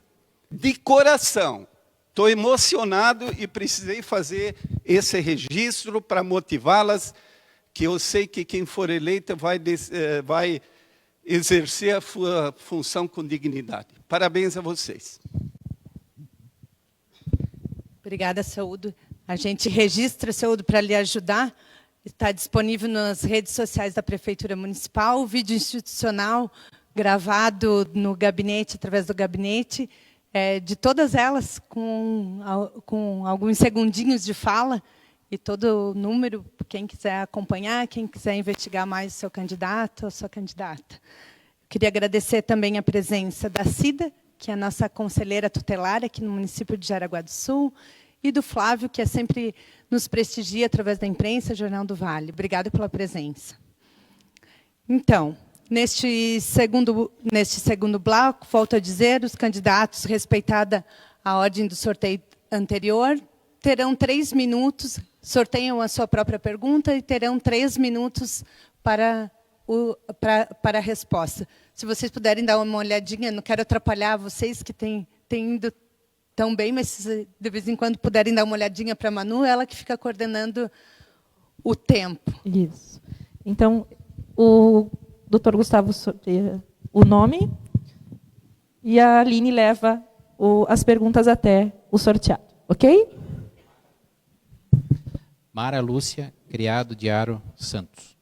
N: de coração. Estou emocionado e precisei fazer esse registro para motivá-las, que eu sei que quem for eleita vai exercer a sua função com dignidade. Parabéns a vocês.
A: Obrigada, Saúdo. A gente registra, Saúdo, para lhe ajudar. Está disponível nas redes sociais da Prefeitura Municipal, o vídeo institucional gravado no gabinete, através do gabinete, de todas elas, com alguns segundinhos de fala, e todo o número, quem quiser acompanhar, quem quiser investigar mais o seu candidato ou sua candidata. Queria agradecer também a presença da Cida, que é a nossa conselheira tutelar aqui no município de Jaraguá do Sul, e do Flávio, que sempre nos prestigia através da imprensa, Jornal do Vale. Obrigada pela presença. Então, neste segundo bloco, volto a dizer, os candidatos, respeitada a ordem do sorteio anterior, terão 3 minutos, sorteiam a sua própria pergunta e terão 3 minutos para a resposta. Se vocês puderem dar uma olhadinha, não quero atrapalhar vocês que têm ido tão bem, mas se de vez em quando puderem dar uma olhadinha para a Manu, ela que fica coordenando o tempo.
B: Isso. Então, o doutor Gustavo sorteia o nome e a Aline leva as perguntas até o sorteado. Ok?
C: Mara Lúcia, Criado Diário Santos.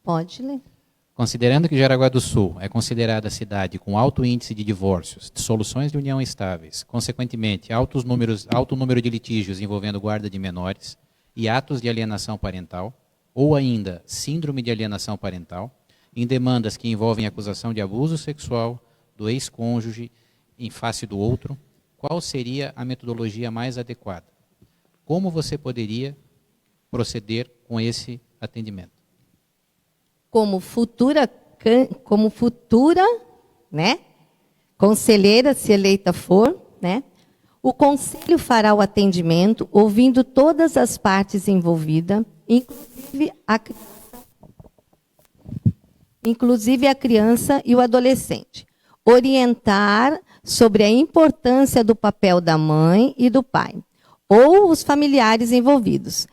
K: Pode ler.
C: Considerando que Jaraguá do Sul é considerada a cidade com alto índice de divórcios, de soluções de união estáveis, consequentemente, alto número de litígios envolvendo guarda de menores e atos de alienação parental, ou ainda síndrome de alienação parental, em demandas que envolvem acusação de abuso sexual do ex-cônjuge em face do outro, qual seria a metodologia mais adequada? Como você poderia proceder com esse atendimento?
K: Como futura, né, conselheira, se eleita for, né, o conselho fará o atendimento, ouvindo todas as partes envolvidas, inclusive a criança e o adolescente. Orientar sobre a importância do papel da mãe e do pai, ou os familiares envolvidos.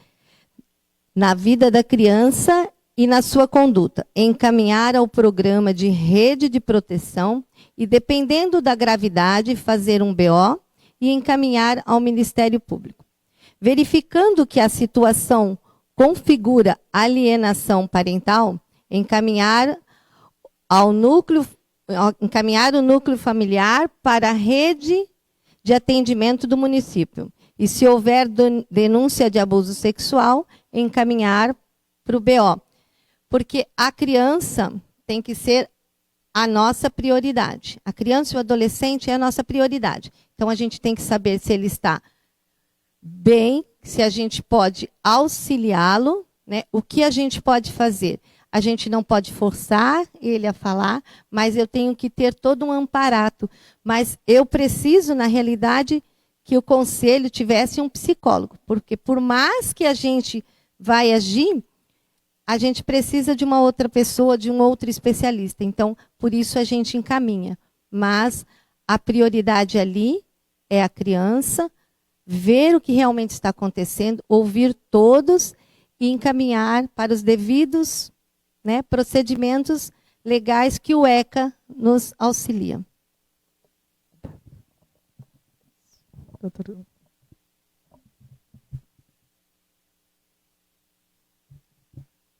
K: na vida da criança e na sua conduta, encaminhar ao programa de rede de proteção e, dependendo da gravidade, fazer um BO e encaminhar ao Ministério Público. Verificando que a situação configura alienação parental, encaminhar o núcleo familiar para a rede de atendimento do município. E se houver denúncia de abuso sexual, encaminhar para o BO. Porque a criança tem que ser a nossa prioridade. A criança e o adolescente é a nossa prioridade. Então, a gente tem que saber se ele está bem, se a gente pode auxiliá-lo, né? O que a gente pode fazer? A gente não pode forçar ele a falar, mas eu tenho que ter todo um amparato. Mas eu preciso, na realidade, que o conselho tivesse um psicólogo, porque por mais que a gente vai agir, a gente precisa de uma outra pessoa, de um outro especialista. Então, por isso a gente encaminha. Mas a prioridade ali é a criança, ver o que realmente está acontecendo, ouvir todos e encaminhar para os devidos, né, procedimentos legais que o ECA nos auxilia.
B: Doutor.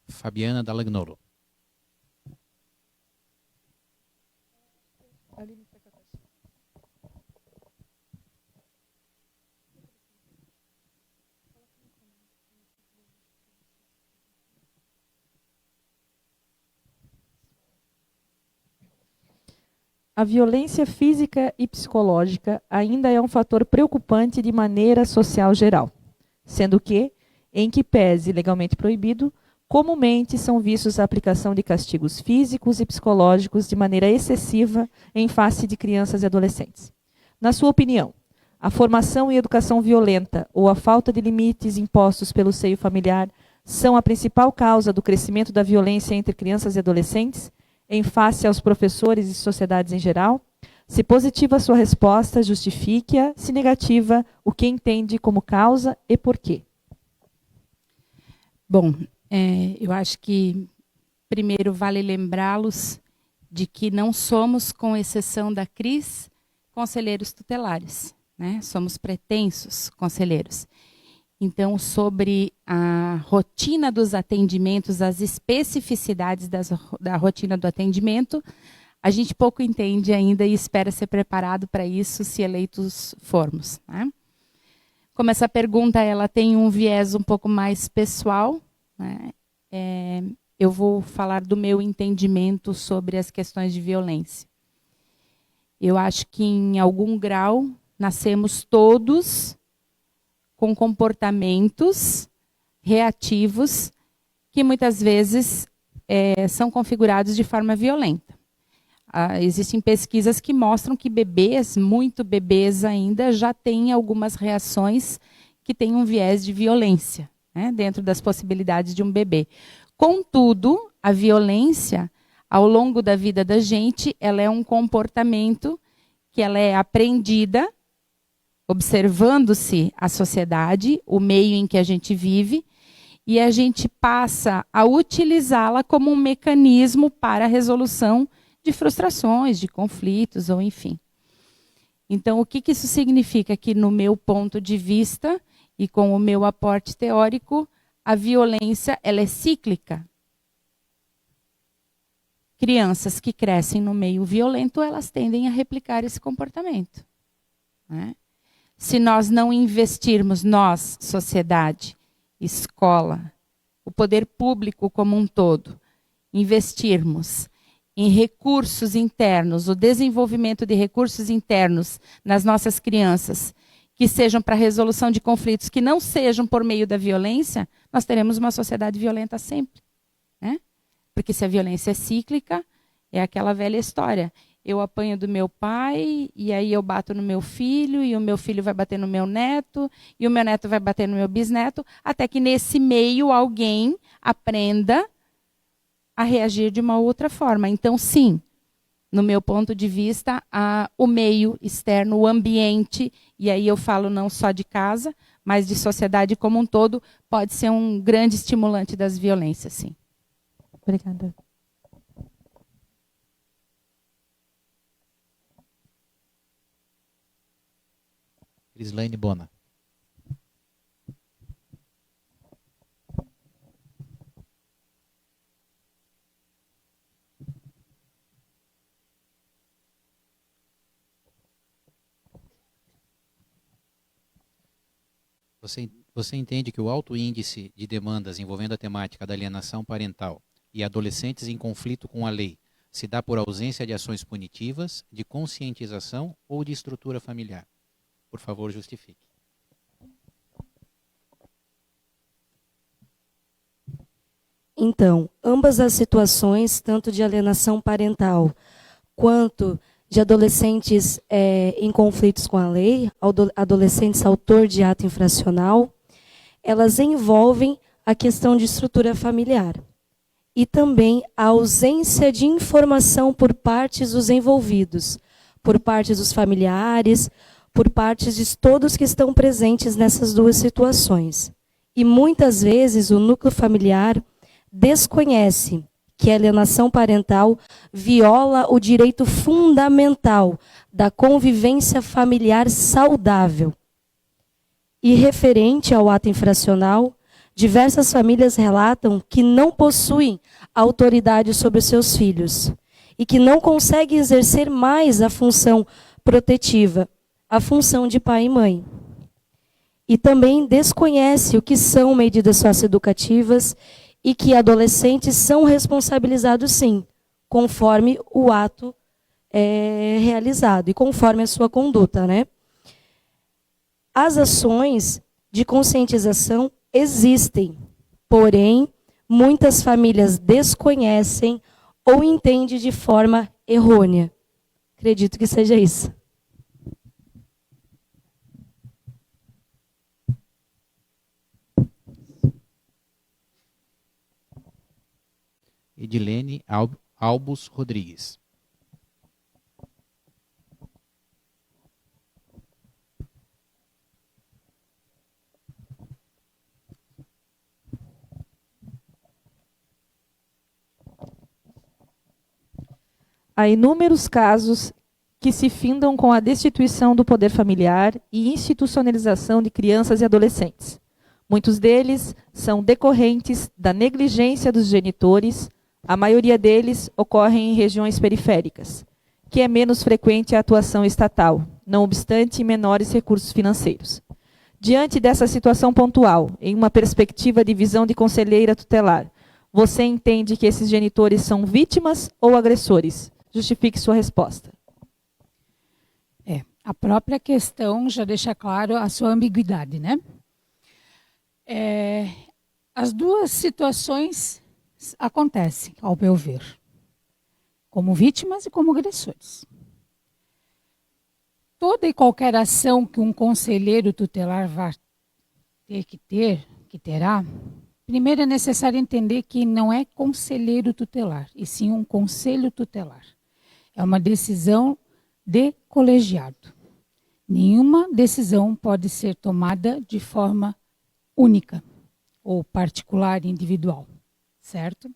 C: Fabiana Dallagnolo.
B: A violência física e psicológica ainda é um fator preocupante de maneira social geral, sendo que, em que pese legalmente proibido, comumente são vistos a aplicação de castigos físicos e psicológicos de maneira excessiva em face de crianças e adolescentes. Na sua opinião, a formação e educação violenta ou a falta de limites impostos pelo seio familiar são a principal causa do crescimento da violência entre crianças e adolescentes, em face aos professores e sociedades em geral? Se positiva a sua resposta, justifique-a. Se negativa, o que entende como causa e por quê?
O: Bom, eu acho que primeiro vale lembrá-los de que não somos, com exceção da Cris, conselheiros tutelares, né? Somos pretensos conselheiros. Então, sobre a rotina dos atendimentos, as especificidades da rotina do atendimento, a gente pouco entende ainda e espera ser preparado para isso se eleitos formos, né? Como essa pergunta ela tem um viés um pouco mais pessoal, né? Eu vou falar do meu entendimento sobre as questões de violência. Eu acho que, em algum grau, nascemos todos com comportamentos reativos que muitas vezes são configurados de forma violenta. Existem pesquisas que mostram que bebês, muito bebês ainda, já têm algumas reações que têm um viés de violência, né, dentro das possibilidades de um bebê. Contudo, a violência, ao longo da vida da gente, ela é um comportamento que ela é aprendida, observando-se a sociedade, o meio em que a gente vive, e a gente passa a utilizá-la como um mecanismo para a resolução de frustrações, de conflitos, ou enfim. Então, o que isso significa? Que, no meu ponto de vista, e com o meu aporte teórico, a violência ela é cíclica. Crianças que crescem no meio violento, elas tendem a replicar esse comportamento, né? Se nós não investirmos, nós, sociedade, escola, o poder público como um todo, investirmos em recursos internos, o desenvolvimento de recursos internos nas nossas crianças, que sejam para a resolução de conflitos, que não sejam por meio da violência, nós teremos uma sociedade violenta sempre, né? Porque se a violência é cíclica, é aquela velha história. Eu apanho do meu pai, e aí eu bato no meu filho, e o meu filho vai bater no meu neto, e o meu neto vai bater no meu bisneto, até que nesse meio alguém aprenda a reagir de uma outra forma. Então, sim, no meu ponto de vista, o meio externo, o ambiente, e aí eu falo não só de casa, mas de sociedade como um todo, pode ser um grande estimulante das violências, sim.
B: Obrigada.
C: Crislaine Bona. Você entende que o alto índice de demandas envolvendo a temática da alienação parental e adolescentes em conflito com a lei se dá por ausência de ações punitivas, de conscientização ou de estrutura familiar? Por favor, justifique.
D: Então, ambas as situações, tanto de alienação parental quanto de adolescentes em conflitos com a lei, adolescentes autor de ato infracional, elas envolvem a questão de estrutura familiar e também a ausência de informação por partes dos envolvidos, por parte dos familiares, por parte de todos que estão presentes nessas duas situações. E muitas vezes o núcleo familiar desconhece que a alienação parental viola o direito fundamental da convivência familiar saudável. E referente ao ato infracional, diversas famílias relatam que não possuem autoridade sobre os seus filhos e que não conseguem exercer mais a função protetiva, a função de pai e mãe. E também desconhece o que são medidas socioeducativas e que adolescentes são responsabilizados, sim, conforme o ato realizado e conforme a sua conduta, né? As ações de conscientização existem, porém, muitas famílias desconhecem ou entendem de forma errônea. Acredito que seja isso.
C: Edilene Albus Rodrigues.
B: Há inúmeros casos que se findam com a destituição do poder familiar e institucionalização de crianças e adolescentes. Muitos deles são decorrentes da negligência dos genitores. A maioria deles ocorrem em regiões periféricas, que é menos frequente a atuação estatal, não obstante menores recursos financeiros. Diante dessa situação pontual, em uma perspectiva de visão de conselheira tutelar, você entende que esses genitores são vítimas ou agressores? Justifique sua resposta.
J: A própria questão já deixa claro a sua ambiguidade, né? As duas situações acontecem, ao meu ver, como vítimas e como agressores. Toda e qualquer ação que um conselheiro tutelar vai terá, primeiro é necessário entender que não é conselheiro tutelar, e sim um conselho tutelar. É uma decisão de colegiado. Nenhuma decisão pode ser tomada de forma única ou particular, individual, certo?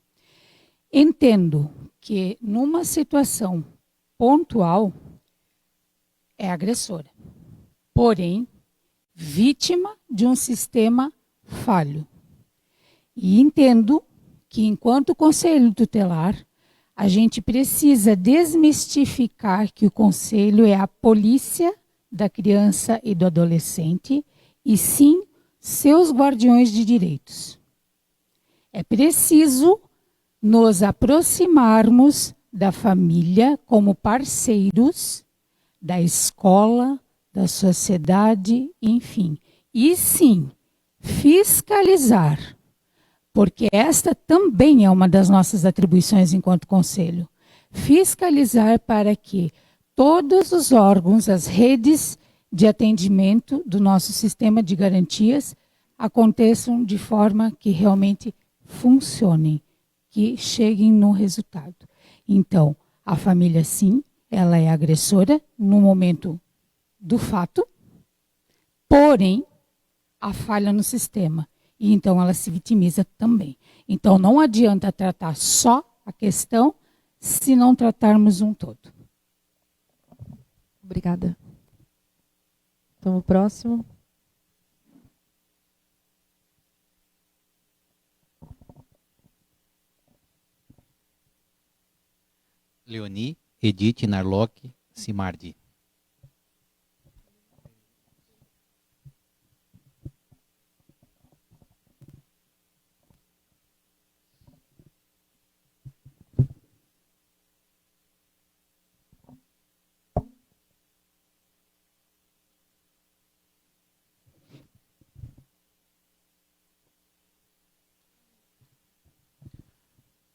J: Entendo que numa situação pontual é agressora, porém vítima de um sistema falho. E entendo que enquanto conselho tutelar, a gente precisa desmistificar que o conselho é a polícia da criança e do adolescente, e sim seus guardiões de direitos. É preciso nos aproximarmos da família como parceiros, da escola, da sociedade, enfim. E sim, fiscalizar, porque esta também é uma das nossas atribuições enquanto conselho. Fiscalizar para que todos os órgãos, as redes de atendimento do nosso sistema de garantias aconteçam de forma que realmente funcionem, que cheguem no resultado. Então, a família, sim, ela é agressora no momento do fato, porém, a falha no sistema. E então ela se vitimiza também. Então não adianta tratar só a questão se não tratarmos um todo.
P: Obrigada. Então, o próximo.
C: Leoni Edith Narlock Simardi.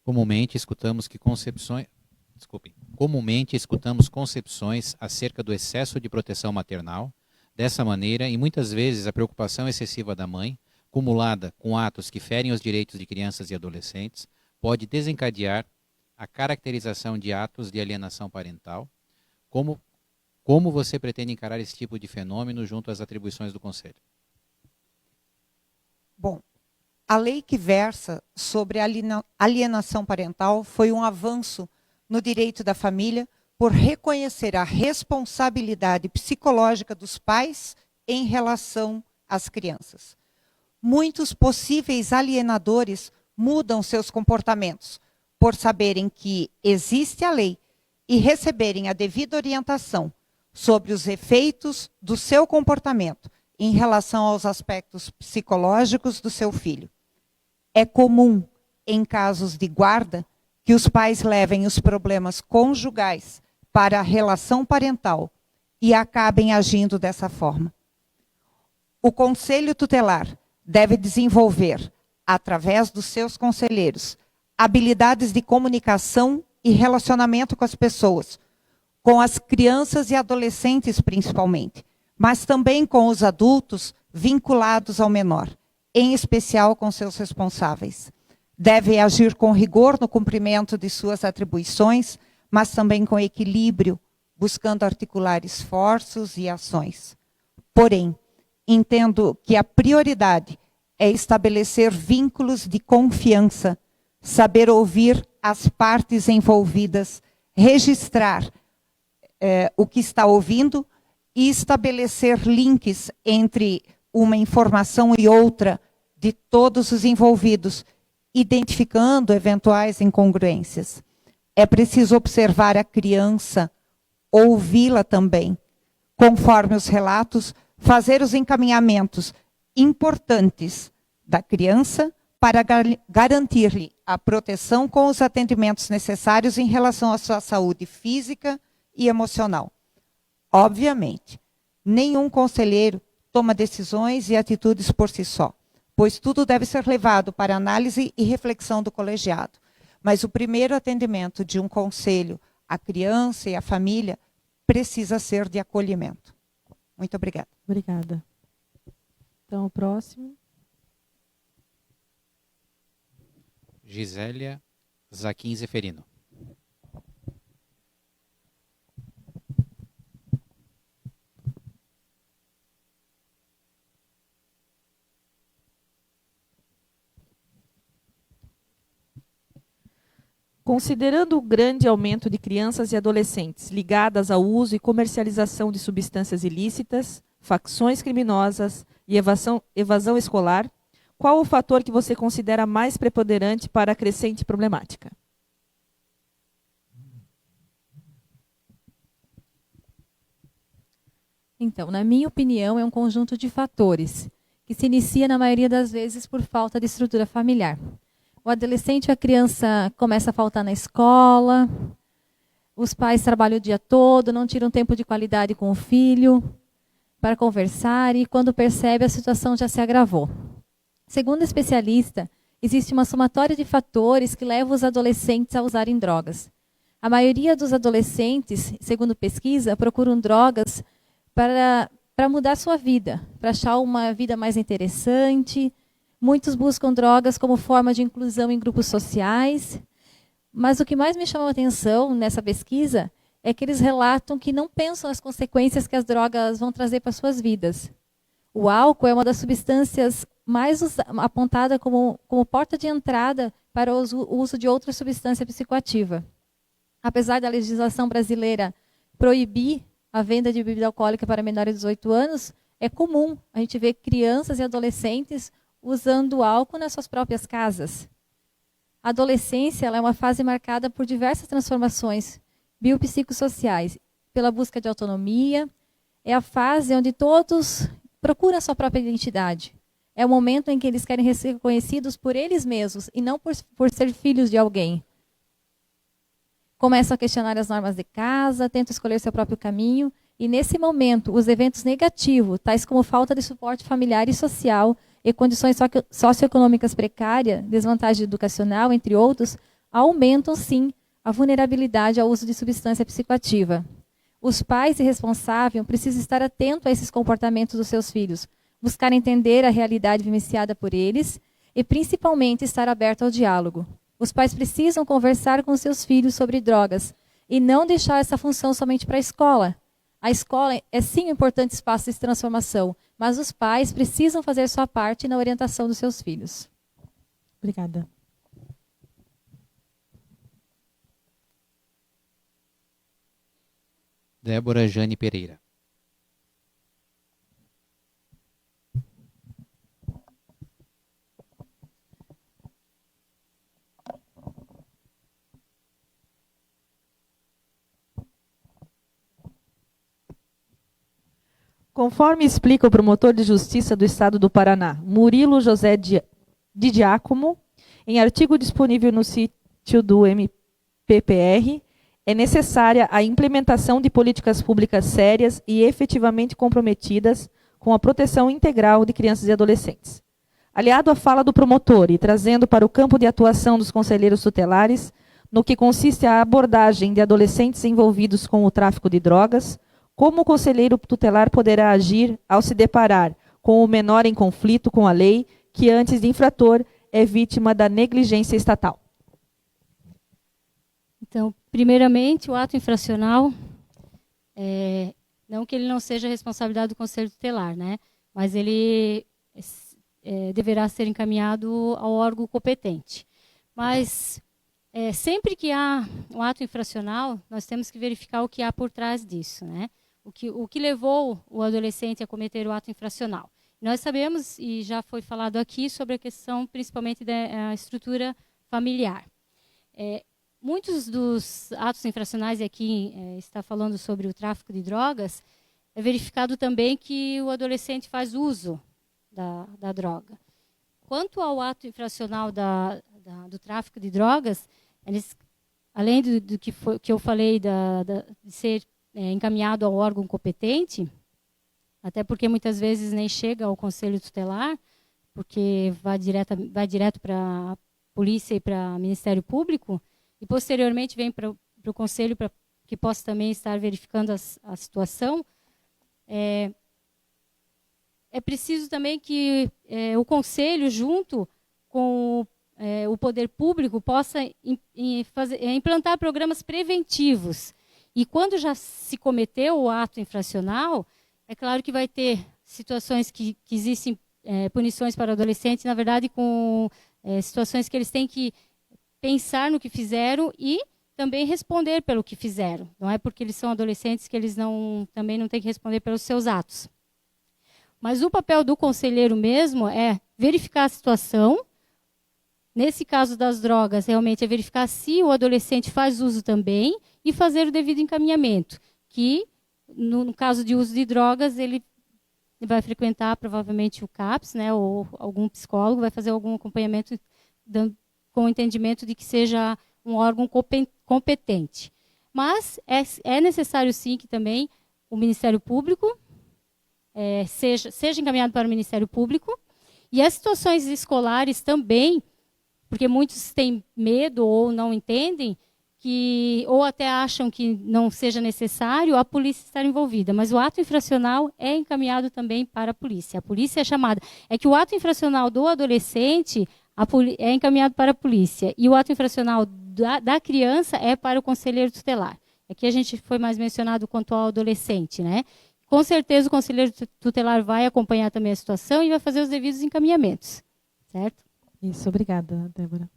C: Comumente escutamos concepções acerca do excesso de proteção maternal. Dessa maneira, e muitas vezes a preocupação excessiva da mãe, cumulada com atos que ferem os direitos de crianças e adolescentes, pode desencadear a caracterização de atos de alienação parental. Como você pretende encarar esse tipo de fenômeno junto às atribuições do Conselho?
I: Bom, a lei que versa sobre a alienação parental foi um avanço no direito da família por reconhecer a responsabilidade psicológica dos pais em relação às crianças. Muitos possíveis alienadores mudam seus comportamentos por saberem que existe a lei e receberem a devida orientação sobre os efeitos do seu comportamento em relação aos aspectos psicológicos do seu filho. É comum, em casos de guarda, que os pais levem os problemas conjugais para a relação parental e acabem agindo dessa forma. O Conselho Tutelar deve desenvolver, através dos seus conselheiros, habilidades de comunicação e relacionamento com as pessoas, com as crianças e adolescentes principalmente, mas também com os adultos vinculados ao menor, em especial com seus responsáveis. Deve agir com rigor no cumprimento de suas atribuições, mas também com equilíbrio, buscando articular esforços e ações. Porém, entendo que a prioridade é estabelecer vínculos de confiança, saber ouvir as partes envolvidas, registrar o que está ouvindo e estabelecer links entre uma informação e outra de todos os envolvidos, identificando eventuais incongruências. É preciso observar a criança, ouvi-la também. Conforme os relatos, fazer os encaminhamentos importantes da criança para garantir-lhe a proteção com os atendimentos necessários em relação à sua saúde física e emocional. Obviamente, nenhum conselheiro toma decisões e atitudes por si só, pois tudo deve ser levado para análise e reflexão do colegiado. Mas o primeiro atendimento de um conselho à criança e à família precisa ser de acolhimento. Muito obrigada.
P: Obrigada. Então, o próximo.
C: Gisélia Zaquim Zeferino.
B: Considerando o grande aumento de crianças e adolescentes ligadas ao uso e comercialização de substâncias ilícitas, facções criminosas e evasão escolar, qual o fator que você considera mais preponderante para a crescente problemática?
E: Então, na minha opinião, é um conjunto de fatores, que se inicia, na maioria das vezes, por falta de estrutura familiar. O adolescente ou a criança começa a faltar na escola, os pais trabalham o dia todo, não tiram tempo de qualidade com o filho para conversar e, quando percebe, a situação já se agravou. Segundo o especialista, existe uma somatória de fatores que levam os adolescentes a usarem drogas. A maioria dos adolescentes, segundo pesquisa, procuram drogas para mudar sua vida, para achar uma vida mais interessante. Muitos buscam drogas como forma de inclusão em grupos sociais. Mas o que mais me chamou a atenção nessa pesquisa é que eles relatam que não pensam as consequências que as drogas vão trazer para suas vidas. O álcool é uma das substâncias mais apontada como porta de entrada para o uso de outra substância psicoativa. Apesar da legislação brasileira proibir a venda de bebida alcoólica para menores de 18 anos, é comum a gente ver crianças e adolescentes usando álcool nas suas próprias casas. A adolescência ela é uma fase marcada por diversas transformações biopsicossociais, pela busca de autonomia. É a fase onde todos procuram a sua própria identidade. É o momento em que eles querem ser reconhecidos por eles mesmos e não por ser filhos de alguém. Começam a questionar as normas de casa, tentam escolher seu próprio caminho, e nesse momento, os eventos negativos, tais como falta de suporte familiar e social, e condições socioeconômicas precárias, desvantagem educacional, entre outros, aumentam, sim, a vulnerabilidade ao uso de substância psicoativa. Os pais e responsáveis precisam estar atentos a esses comportamentos dos seus filhos, buscar entender a realidade vivenciada por eles e, principalmente, estar aberto ao diálogo. Os pais precisam conversar com seus filhos sobre drogas e não deixar essa função somente para a escola. A escola é sim um importante espaço de transformação, mas os pais precisam fazer sua parte na orientação dos seus filhos.
P: Obrigada.
C: Débora Jane Pereira.
B: Conforme explica o promotor de justiça do Estado do Paraná, Murilo José de Giacomo, em artigo disponível no sítio do MPPR, é necessária a implementação de políticas públicas sérias e efetivamente comprometidas com a proteção integral de crianças e adolescentes. Aliado à fala do promotor e trazendo para o campo de atuação dos conselheiros tutelares, no que consiste a abordagem de adolescentes envolvidos com o tráfico de drogas, como o conselheiro tutelar poderá agir ao se deparar com o menor em conflito com a lei, que antes de infrator é vítima da negligência estatal?
M: Então, primeiramente, o ato infracional, não que ele não seja responsabilidade do Conselho Tutelar, né? Mas ele deverá ser encaminhado ao órgão competente. Mas sempre que há um ato infracional, nós temos que verificar o que há por trás disso, né? O que levou o adolescente a cometer o ato infracional. Nós sabemos, e já foi falado aqui, sobre a questão principalmente da estrutura familiar. Muitos dos atos infracionais, e aqui está falando sobre o tráfico de drogas, é verificado também que o adolescente faz uso da droga. Quanto ao ato infracional do tráfico de drogas, além do que eu falei de ser encaminhado ao órgão competente, até porque muitas vezes nem chega ao Conselho Tutelar, porque vai direto para a polícia e para o Ministério Público, e posteriormente vem para o Conselho para que possa também estar verificando a situação. É preciso também que o Conselho, junto com o Poder Público, possa implantar programas preventivos. E quando já se cometeu o ato infracional, é claro que vai ter situações que existem punições para adolescentes, na verdade, com situações que eles têm que pensar no que fizeram e também responder pelo que fizeram. Não é porque eles são adolescentes que eles também não têm que responder pelos seus atos. Mas o papel do conselheiro mesmo é verificar a situação. Nesse caso das drogas, realmente é verificar se o adolescente faz uso também e fazer o devido encaminhamento, que no caso de uso de drogas, ele vai frequentar provavelmente o CAPS, né, ou algum psicólogo, vai fazer algum acompanhamento com o entendimento de que seja um órgão competente. Mas é necessário sim que também o Ministério Público seja encaminhado para o Ministério Público, e as situações escolares também, porque muitos têm medo ou não entendem, ou até acham que não seja necessário a polícia estar envolvida. Mas o ato infracional é encaminhado também para a polícia. A polícia é chamada. É que o ato infracional do adolescente é encaminhado para a polícia. E o ato infracional da criança é para o conselheiro tutelar. Aqui a gente foi mais mencionado quanto ao adolescente, né? Com certeza o conselheiro tutelar vai acompanhar também a situação e vai fazer os devidos encaminhamentos, certo?
P: Isso, obrigada, Débora.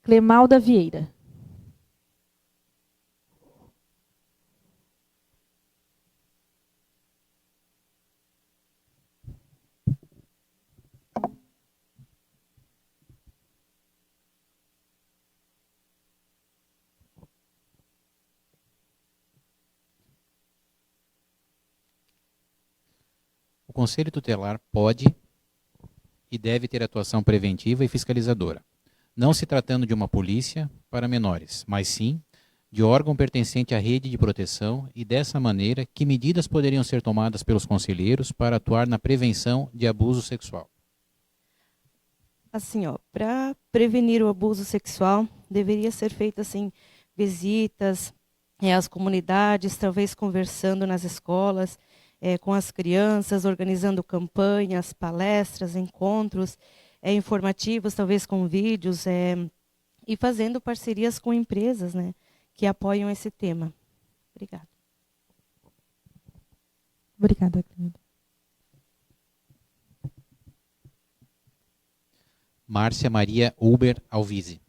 P: Clemalda Vieira.
C: O Conselho Tutelar pode e deve ter atuação preventiva e fiscalizadora, não se tratando de uma polícia para menores, mas sim de órgão pertencente à rede de proteção e, dessa maneira, que medidas poderiam ser tomadas pelos conselheiros para atuar na prevenção de abuso sexual?
G: Assim, para prevenir o abuso sexual, deveria ser feita assim visitas às comunidades, talvez conversando nas escolas, com as crianças, organizando campanhas, palestras, encontros informativos, talvez com vídeos, e fazendo parcerias com empresas, né, que apoiam esse tema. Obrigada.
P: Obrigada, Cleide.
C: Márcia Maria Uber Alvise.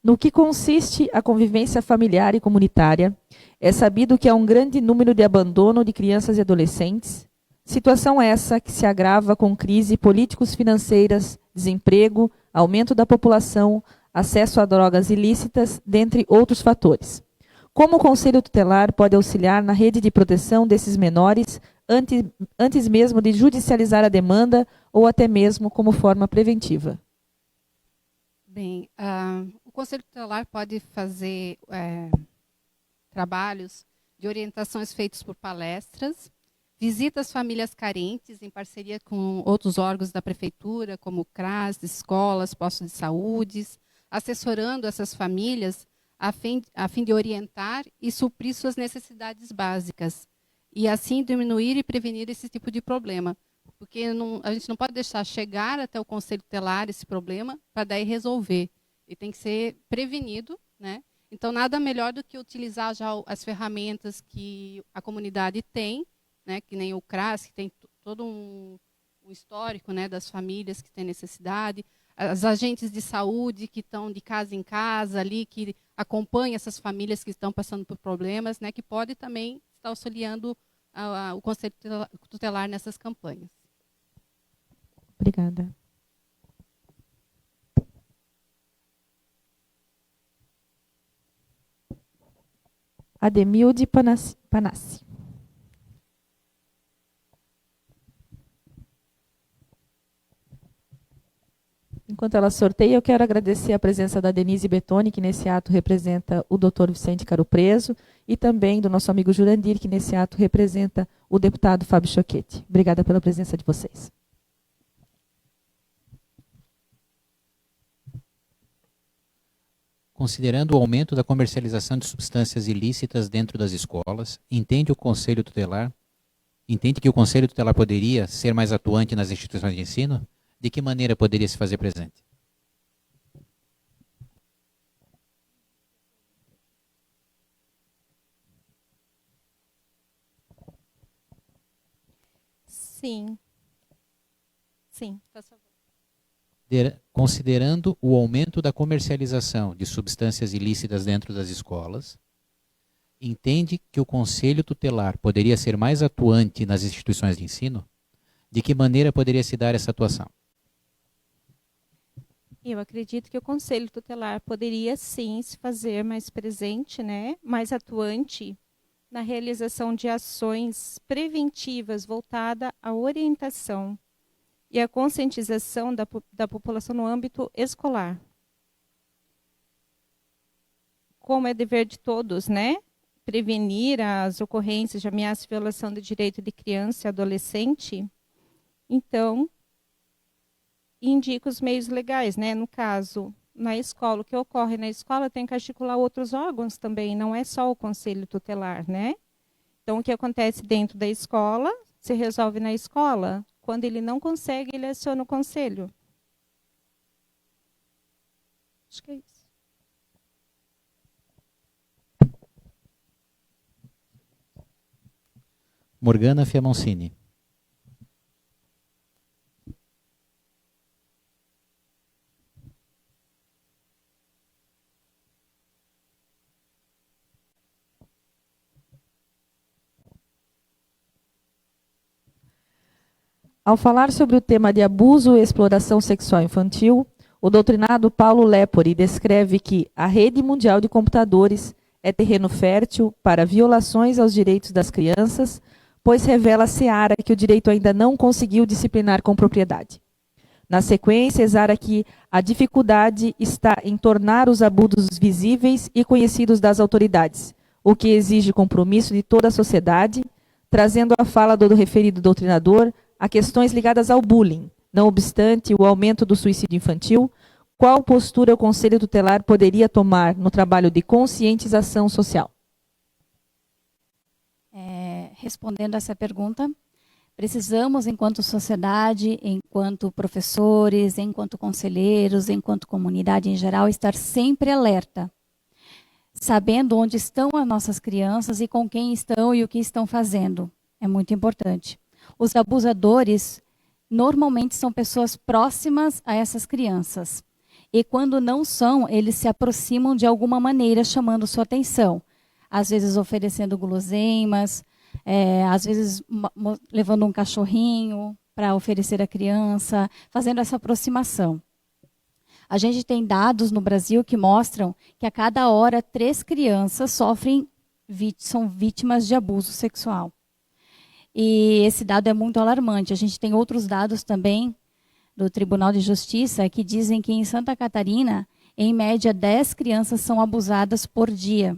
B: No que consiste a convivência familiar e comunitária, é sabido que há um grande número de abandono de crianças e adolescentes, situação essa que se agrava com crise políticos-financeiras, desemprego, aumento da população, acesso a drogas ilícitas, dentre outros fatores. Como o Conselho Tutelar pode auxiliar na rede de proteção desses menores antes mesmo de judicializar a demanda ou até mesmo como forma preventiva?
H: Bem, o Conselho Tutelar pode fazer trabalhos de orientações feitos por palestras, visitas às famílias carentes em parceria com outros órgãos da prefeitura, como o CRAS, escolas, postos de saúde, assessorando essas famílias a fim de orientar e suprir suas necessidades básicas e assim diminuir e prevenir esse tipo de problema. Porque a gente não pode deixar chegar até o Conselho Tutelar esse problema para daí resolver. Ele tem que ser prevenido, né? Então, nada melhor do que utilizar já as ferramentas que a comunidade tem, né? Que nem o CRAS, que tem todo um histórico, né, das famílias que têm necessidade, as agentes de saúde que estão de casa em casa ali, que acompanham essas famílias que estão passando por problemas, né? Que pode também estar auxiliando o Conselho Tutelar nessas campanhas.
P: Obrigada.
B: Ademilde Panassi. Enquanto ela sorteia, eu quero agradecer a presença da Denise Betoni, que nesse ato representa o Dr. Vicente Caro Preso, e também do nosso amigo Jurandir, que nesse ato representa o deputado Fábio Choquete. Obrigada pela presença de vocês.
C: Considerando o aumento da comercialização de substâncias ilícitas dentro das escolas, entende que o Conselho Tutelar poderia ser mais atuante nas instituições de ensino? De que maneira poderia se fazer presente?
L: Sim. Sim, por favor.
C: Considerando o aumento da comercialização de substâncias ilícitas dentro das escolas, entende que o Conselho Tutelar poderia ser mais atuante nas instituições de ensino? De que maneira poderia se dar essa atuação?
L: Eu acredito que o Conselho Tutelar poderia sim se fazer mais presente, né, mais atuante na realização de ações preventivas voltadas à orientação e à conscientização da população no âmbito escolar. Como é dever de todos, né, prevenir as ocorrências de ameaça e violação do direito de criança e adolescente, então indica os meios legais, né, no caso, na escola, o que ocorre na escola tem que articular outros órgãos também, não é só o conselho tutelar, né? Então, o que acontece dentro da escola, se resolve na escola. Quando ele não consegue, ele aciona o conselho. Acho que é isso.
C: Morgana Fiamoncini.
B: Ao falar sobre o tema de abuso e exploração sexual infantil, o doutrinado Paulo Lepori descreve que a rede mundial de computadores é terreno fértil para violações aos direitos das crianças, pois revela a seara que o direito ainda não conseguiu disciplinar com propriedade. Na sequência, exara que a dificuldade está em tornar os abusos visíveis e conhecidos das autoridades, o que exige compromisso de toda a sociedade, trazendo a fala do referido doutrinador a questões ligadas ao bullying. Não obstante o aumento do suicídio infantil, qual postura o Conselho Tutelar poderia tomar no trabalho de conscientização social?
F: Respondendo a essa pergunta, precisamos, enquanto sociedade, enquanto professores, enquanto conselheiros, enquanto comunidade em geral, estar sempre alerta, sabendo onde estão as nossas crianças e com quem estão e o que estão fazendo. É muito importante. Os abusadores normalmente são pessoas próximas a essas crianças. E quando não são, eles se aproximam de alguma maneira, chamando sua atenção. Às vezes oferecendo guloseimas, às vezes levando um cachorrinho para oferecer à criança, fazendo essa aproximação. A gente tem dados no Brasil que mostram que a cada hora 3 crianças são vítimas de abuso sexual. E esse dado é muito alarmante. A gente tem outros dados também do Tribunal de Justiça que dizem que em Santa Catarina, em média, 10 crianças são abusadas por dia.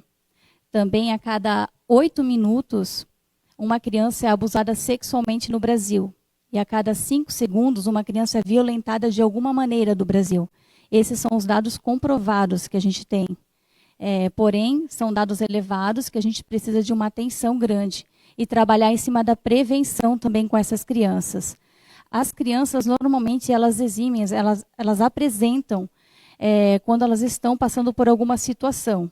F: Também a cada 8 minutos, uma criança é abusada sexualmente no Brasil. E a cada 5 segundos, uma criança é violentada de alguma maneira do Brasil. Esses são os dados comprovados que a gente tem. Porém, são dados elevados que a gente precisa de uma atenção grande e trabalhar em cima da prevenção também com essas crianças. As crianças, normalmente, elas eximem, elas apresentam quando elas estão passando por alguma situação.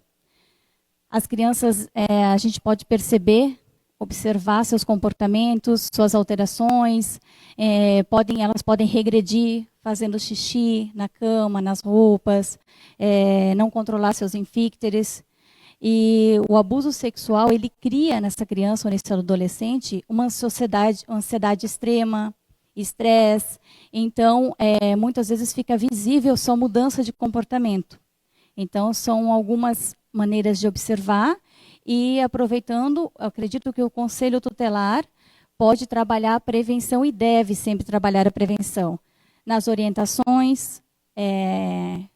F: As crianças, a gente pode perceber, observar seus comportamentos, suas alterações, elas podem regredir, fazendo xixi na cama, nas roupas, não controlar seus esfíncteres. E o abuso sexual, ele cria nessa criança ou nesse adolescente uma ansiedade extrema, estresse. Então, muitas vezes fica visível só mudança de comportamento. Então, são algumas maneiras de observar e, aproveitando, acredito que o Conselho Tutelar pode trabalhar a prevenção e deve sempre trabalhar a prevenção nas orientações,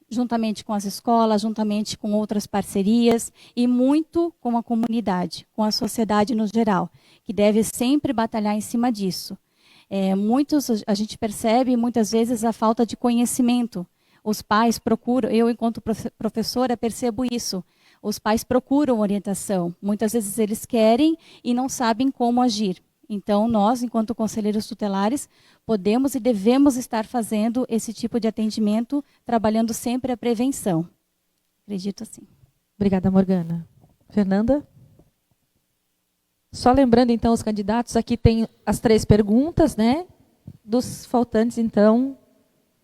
F: juntamente com as escolas, juntamente com outras parcerias e muito com a comunidade, com a sociedade no geral, que deve sempre batalhar em cima disso. A gente percebe muitas vezes a falta de conhecimento. Os pais procuram, eu enquanto professora percebo isso, os pais procuram orientação. Muitas vezes eles querem e não sabem como agir. Então, nós, enquanto conselheiros tutelares, podemos e devemos estar fazendo esse tipo de atendimento, trabalhando sempre a prevenção. Acredito assim.
B: Obrigada, Morgana. Fernanda? Só lembrando, então, os candidatos, aqui tem as 3 perguntas, né? Dos faltantes, então,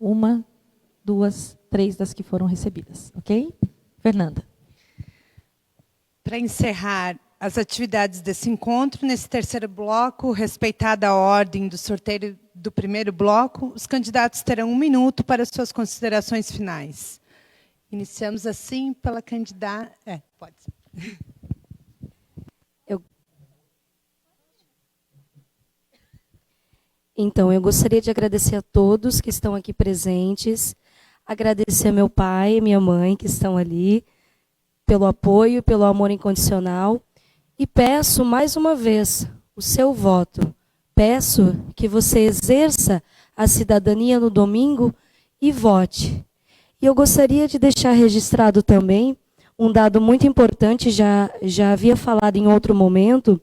B: 1, 2, 3 das que foram recebidas, ok? Fernanda.
A: Para encerrar as atividades desse encontro, nesse terceiro bloco, respeitada a ordem do sorteio do primeiro bloco, os candidatos terão 1 minuto para suas considerações finais. Iniciamos assim pela candidata... pode ser.
D: Então, eu gostaria de agradecer a todos que estão aqui presentes, agradecer a meu pai e minha mãe que estão ali, pelo apoio, pelo amor incondicional, e peço mais uma vez o seu voto. Peço que você exerça a cidadania no domingo e vote. E eu gostaria de deixar registrado também um dado muito importante, já havia falado em outro momento,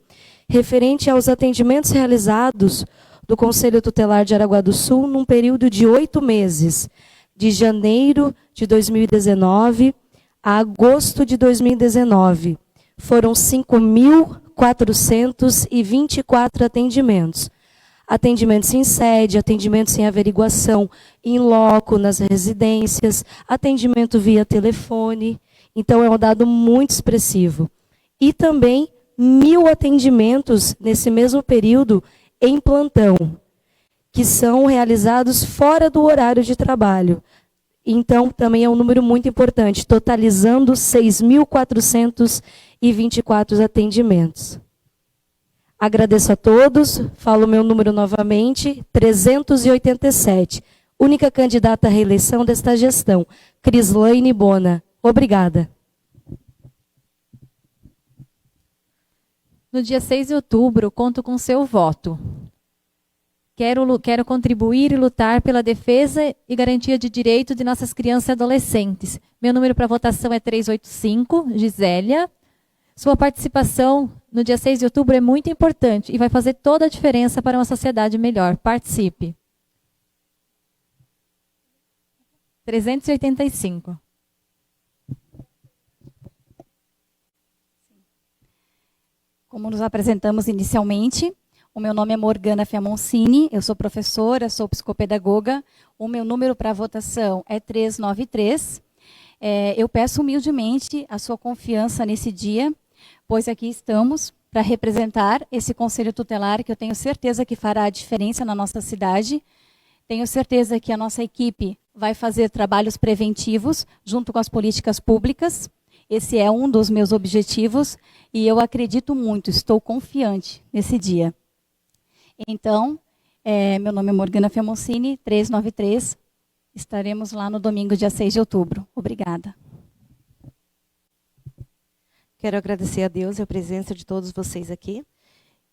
D: referente aos atendimentos realizados do Conselho Tutelar de Jaraguá do Sul num período de 8 meses, de janeiro de 2019 a agosto de 2019. Foram 5.424 atendimentos. Atendimentos em sede, atendimentos em averiguação in loco, nas residências, atendimento via telefone. Então, é um dado muito expressivo. E também 1.000 atendimentos nesse mesmo período em plantão, que são realizados fora do horário de trabalho. Então, também é um número muito importante, totalizando 6.424 atendimentos. Agradeço a todos, falo o meu número novamente, 387. Única candidata à reeleição desta gestão, Crislaine Bona. Obrigada.
E: No dia 6 de outubro, conto com seu voto. Quero contribuir e lutar pela defesa e garantia de direito de nossas crianças e adolescentes. Meu número para votação é 385, Gisélia. Sua participação no dia 6 de outubro é muito importante e vai fazer toda a diferença para uma sociedade melhor. Participe. 385.
F: Como nos apresentamos inicialmente, o meu nome é Morgana Fiamoncini, eu sou professora, sou psicopedagoga. O meu número para votação é 393. Eu peço humildemente a sua confiança nesse dia, pois aqui estamos para representar esse Conselho Tutelar, que eu tenho certeza que fará a diferença na nossa cidade. Tenho certeza que a nossa equipe vai fazer trabalhos preventivos junto com as políticas públicas. Esse é um dos meus objetivos e eu acredito muito, estou confiante nesse dia. Então, meu nome é Morgana Fiamoncini, 393. Estaremos lá no domingo, dia 6 de outubro. Obrigada.
G: Quero agradecer a Deus e a presença de todos vocês aqui.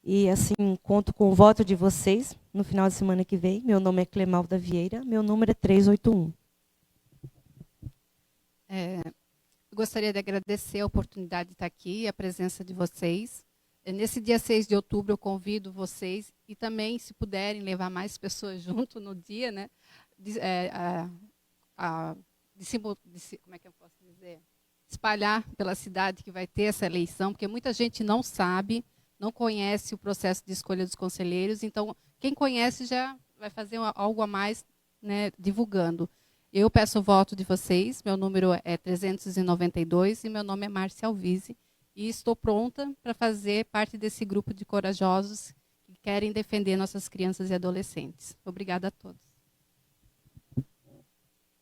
G: E, assim, conto com o voto de vocês no final de semana que vem. Meu nome é Clemalda Vieira, meu número é 381.
H: Gostaria de agradecer a oportunidade de estar aqui, a presença de vocês. Nesse dia 6 de outubro, eu convido vocês, e também, se puderem, levar mais pessoas junto no dia, né? Como é que eu posso dizer? Espalhar pela cidade que vai ter essa eleição, porque muita gente não sabe, não conhece o processo de escolha dos conselheiros, então, quem conhece já vai fazer algo a mais, né, divulgando. Eu peço o voto de vocês, meu número é 392 e meu nome é Márcia Alvise, e estou pronta para fazer parte desse grupo de corajosos que querem defender nossas crianças e adolescentes. Obrigada a todos.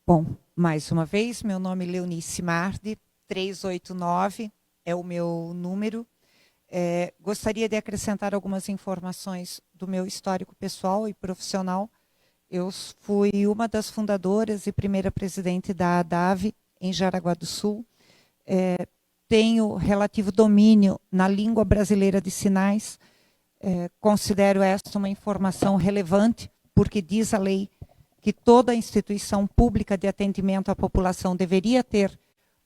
I: Bom, mais uma vez, meu nome é Leonice Mardi, 389 é o meu número. Gostaria de acrescentar algumas informações do meu histórico pessoal e profissional. Eu fui uma das fundadoras e primeira presidente da ADAVE em Jaraguá do Sul. Tenho relativo domínio na língua brasileira de sinais. Considero esta uma informação relevante, porque diz a lei que toda instituição pública de atendimento à população deveria ter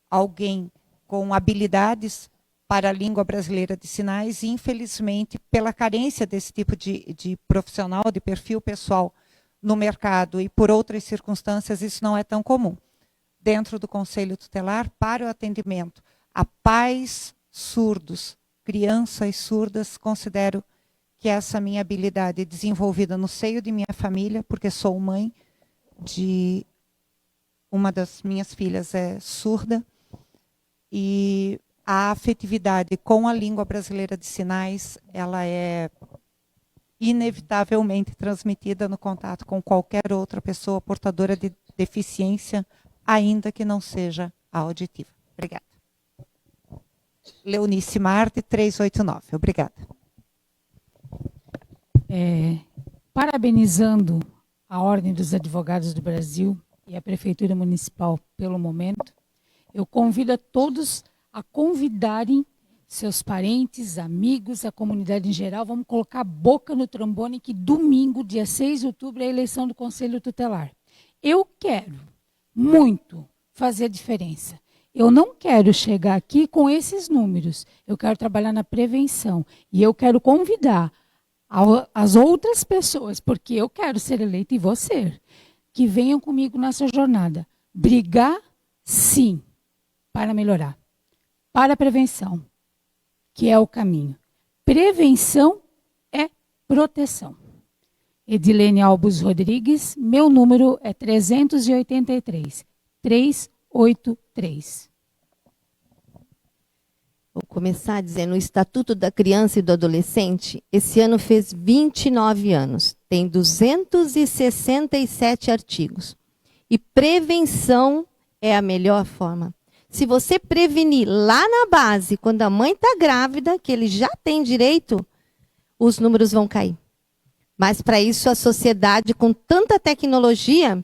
I: alguém com habilidades para a língua brasileira de sinais, e, infelizmente, pela carência desse tipo de profissional, de perfil pessoal no mercado e por outras circunstâncias, isso não é tão comum. Dentro do Conselho Tutelar, para o atendimento a pais surdos, crianças surdas, considero que essa minha habilidade desenvolvida no seio de minha família, porque sou mãe de uma das minhas filhas surda, e a afetividade com a língua brasileira de sinais, ela é inevitavelmente transmitida no contato com qualquer outra pessoa portadora de deficiência, ainda que não seja auditiva. Obrigada. Leonice Marte, 389. Obrigada.
J: Parabenizando a Ordem dos Advogados do Brasil e a Prefeitura Municipal pelo momento, eu convido a todos a convidarem seus parentes, amigos, a comunidade em geral. Vamos colocar a boca no trombone que domingo, dia 6 de outubro, é a eleição do Conselho Tutelar. Eu quero muito fazer a diferença. Eu não quero chegar aqui com esses números. Eu quero trabalhar na prevenção. E eu quero convidar as outras pessoas, porque eu quero ser eleita e vou ser, que venham comigo nessa jornada. Brigar, sim, para melhorar. Para a prevenção, que é o caminho. Prevenção é proteção. Edilene Albus Rodrigues, meu número é 383. 383.
K: Vou começar dizendo, o Estatuto da Criança e do Adolescente, esse ano fez 29 anos, tem 267 artigos. E prevenção é a melhor forma. Se você prevenir lá na base, quando a mãe está grávida, que ele já tem direito, os números vão cair. Mas para isso a sociedade, com tanta tecnologia,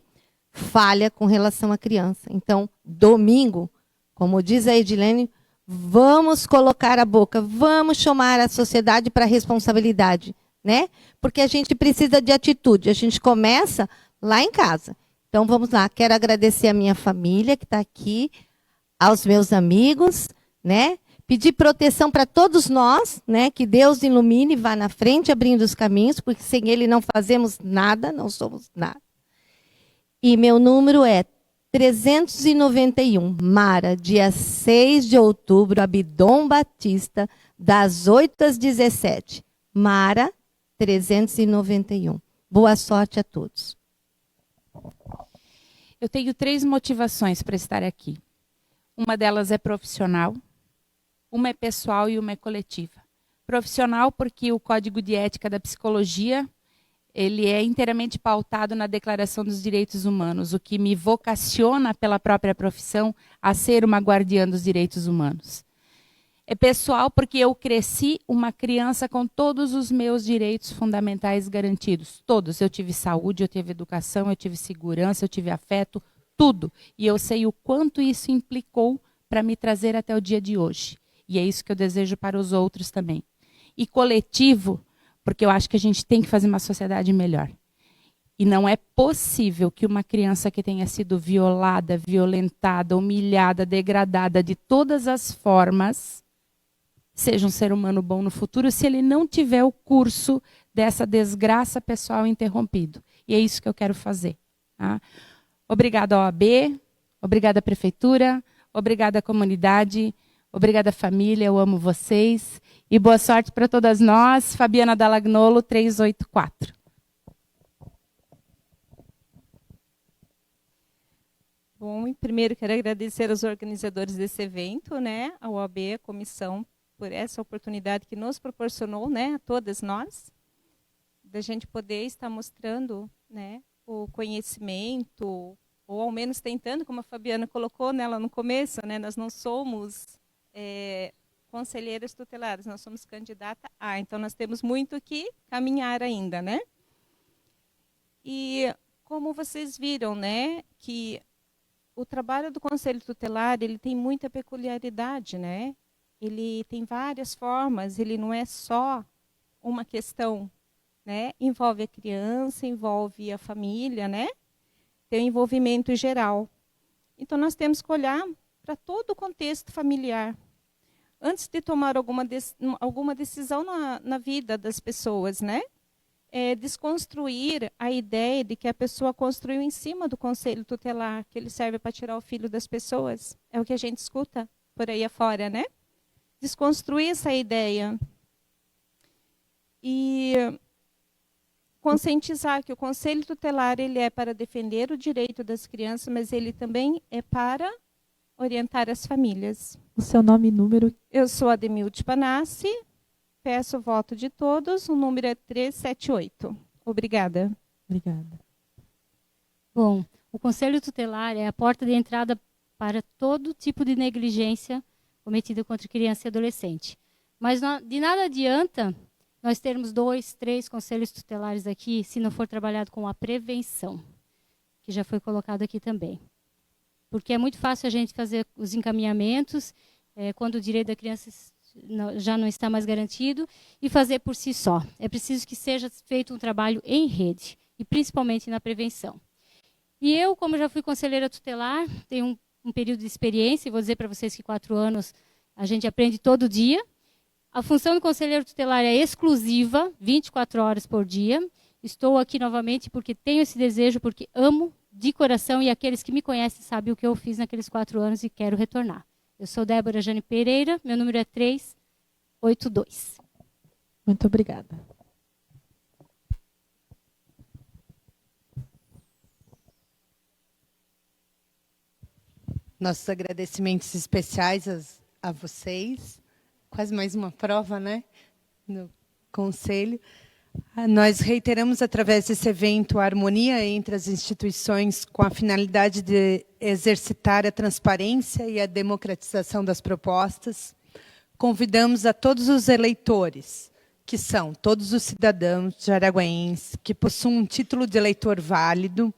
K: falha com relação à criança. Então, domingo, como diz a Edilene, vamos colocar a boca, vamos chamar a sociedade para a responsabilidade, né? Porque a gente precisa de atitude, a gente começa lá em casa. Então, vamos lá, quero agradecer a minha família que está aqui, aos meus amigos, né? Pedir proteção para todos nós, né? Que Deus ilumine e vá na frente, abrindo os caminhos, porque sem Ele não fazemos nada, não somos nada. E meu número é 391, Mara, dia 6 de outubro, Abdom Batista, das 8 às 17. Mara, 391. Boa sorte a todos.
O: Eu tenho 3 motivações para estar aqui. Uma delas é profissional, uma é pessoal e uma é coletiva. Profissional porque o Código de Ética da Psicologia, ele é inteiramente pautado na Declaração dos Direitos Humanos, o que me vocaciona pela própria profissão a ser uma guardiã dos direitos humanos. É pessoal porque eu cresci uma criança com todos os meus direitos fundamentais garantidos. Todos. Eu tive saúde, eu tive educação, eu tive segurança, eu tive afeto, tudo. E eu sei o quanto isso implicou para me trazer até o dia de hoje. E é isso que eu desejo para os outros também. E coletivo, porque eu acho que a gente tem que fazer uma sociedade melhor. E não é possível que uma criança que tenha sido violada, violentada, humilhada, degradada de todas as formas, seja um ser humano bom no futuro, se ele não tiver o curso dessa desgraça pessoal interrompido. E é isso que eu quero fazer. Tá? Obrigada, OAB, obrigada, Prefeitura, obrigada, comunidade, obrigada, família, eu amo vocês. E boa sorte para todas nós. Fabiana Dallagnolo, 384.
L: Bom, primeiro quero agradecer aos organizadores desse evento, né, a OAB, a comissão, por essa oportunidade que nos proporcionou, né, a todas nós, da gente poder estar mostrando, né, o conhecimento, ou ao menos tentando, como a Fabiana colocou nela no começo, né, nós não somos conselheiras tutelares, nós somos candidata a, então nós temos muito que caminhar ainda, né? E como vocês viram, né, que o trabalho do Conselho Tutelar, ele tem muita peculiaridade, né? Ele tem várias formas, ele não é só uma questão, né? Envolve a criança, envolve a família, né? Tem um envolvimento geral. Então, nós temos que olhar para todo o contexto familiar, antes de tomar alguma decisão na vida das pessoas, né? Desconstruir a ideia de que a pessoa construiu em cima do Conselho Tutelar, que ele serve para tirar o filho das pessoas. É o que a gente escuta por aí afora, né? Desconstruir essa ideia. E conscientizar que o Conselho Tutelar ele é para defender o direito das crianças, mas ele também é para orientar as famílias.
P: O seu nome e número?
L: Eu sou Ademilde Panassi, peço o voto de todos, o número é 378. Obrigada.
P: Obrigada.
M: Bom, o Conselho Tutelar é a porta de entrada para todo tipo de negligência cometida contra criança e adolescente. Mas de nada adianta nós termos 2, 3 conselhos tutelares aqui se não for trabalhado com a prevenção, que já foi colocado aqui também. Porque é muito fácil a gente fazer os encaminhamentos quando o direito da criança já não está mais garantido e fazer por si só. É preciso que seja feito um trabalho em rede e principalmente na prevenção. E eu, como já fui conselheira tutelar, tenho um período de experiência, e vou dizer para vocês que 4 anos a gente aprende todo dia. A função do conselheiro tutelar é exclusiva, 24 horas por dia. Estou aqui novamente porque tenho esse desejo, porque amo de coração, e aqueles que me conhecem sabem o que eu fiz naqueles 4 anos e quero retornar. Eu sou Débora Jane Pereira, meu número é 382.
B: Muito obrigada.
A: Nossos agradecimentos especiais a vocês. Quase mais uma prova, né? No Conselho. Nós reiteramos, através desse evento, a harmonia entre as instituições com a finalidade de exercitar a transparência e a democratização das propostas. Convidamos a todos os eleitores, que são todos os cidadãos jaraguaenses, que possuem um título de eleitor válido,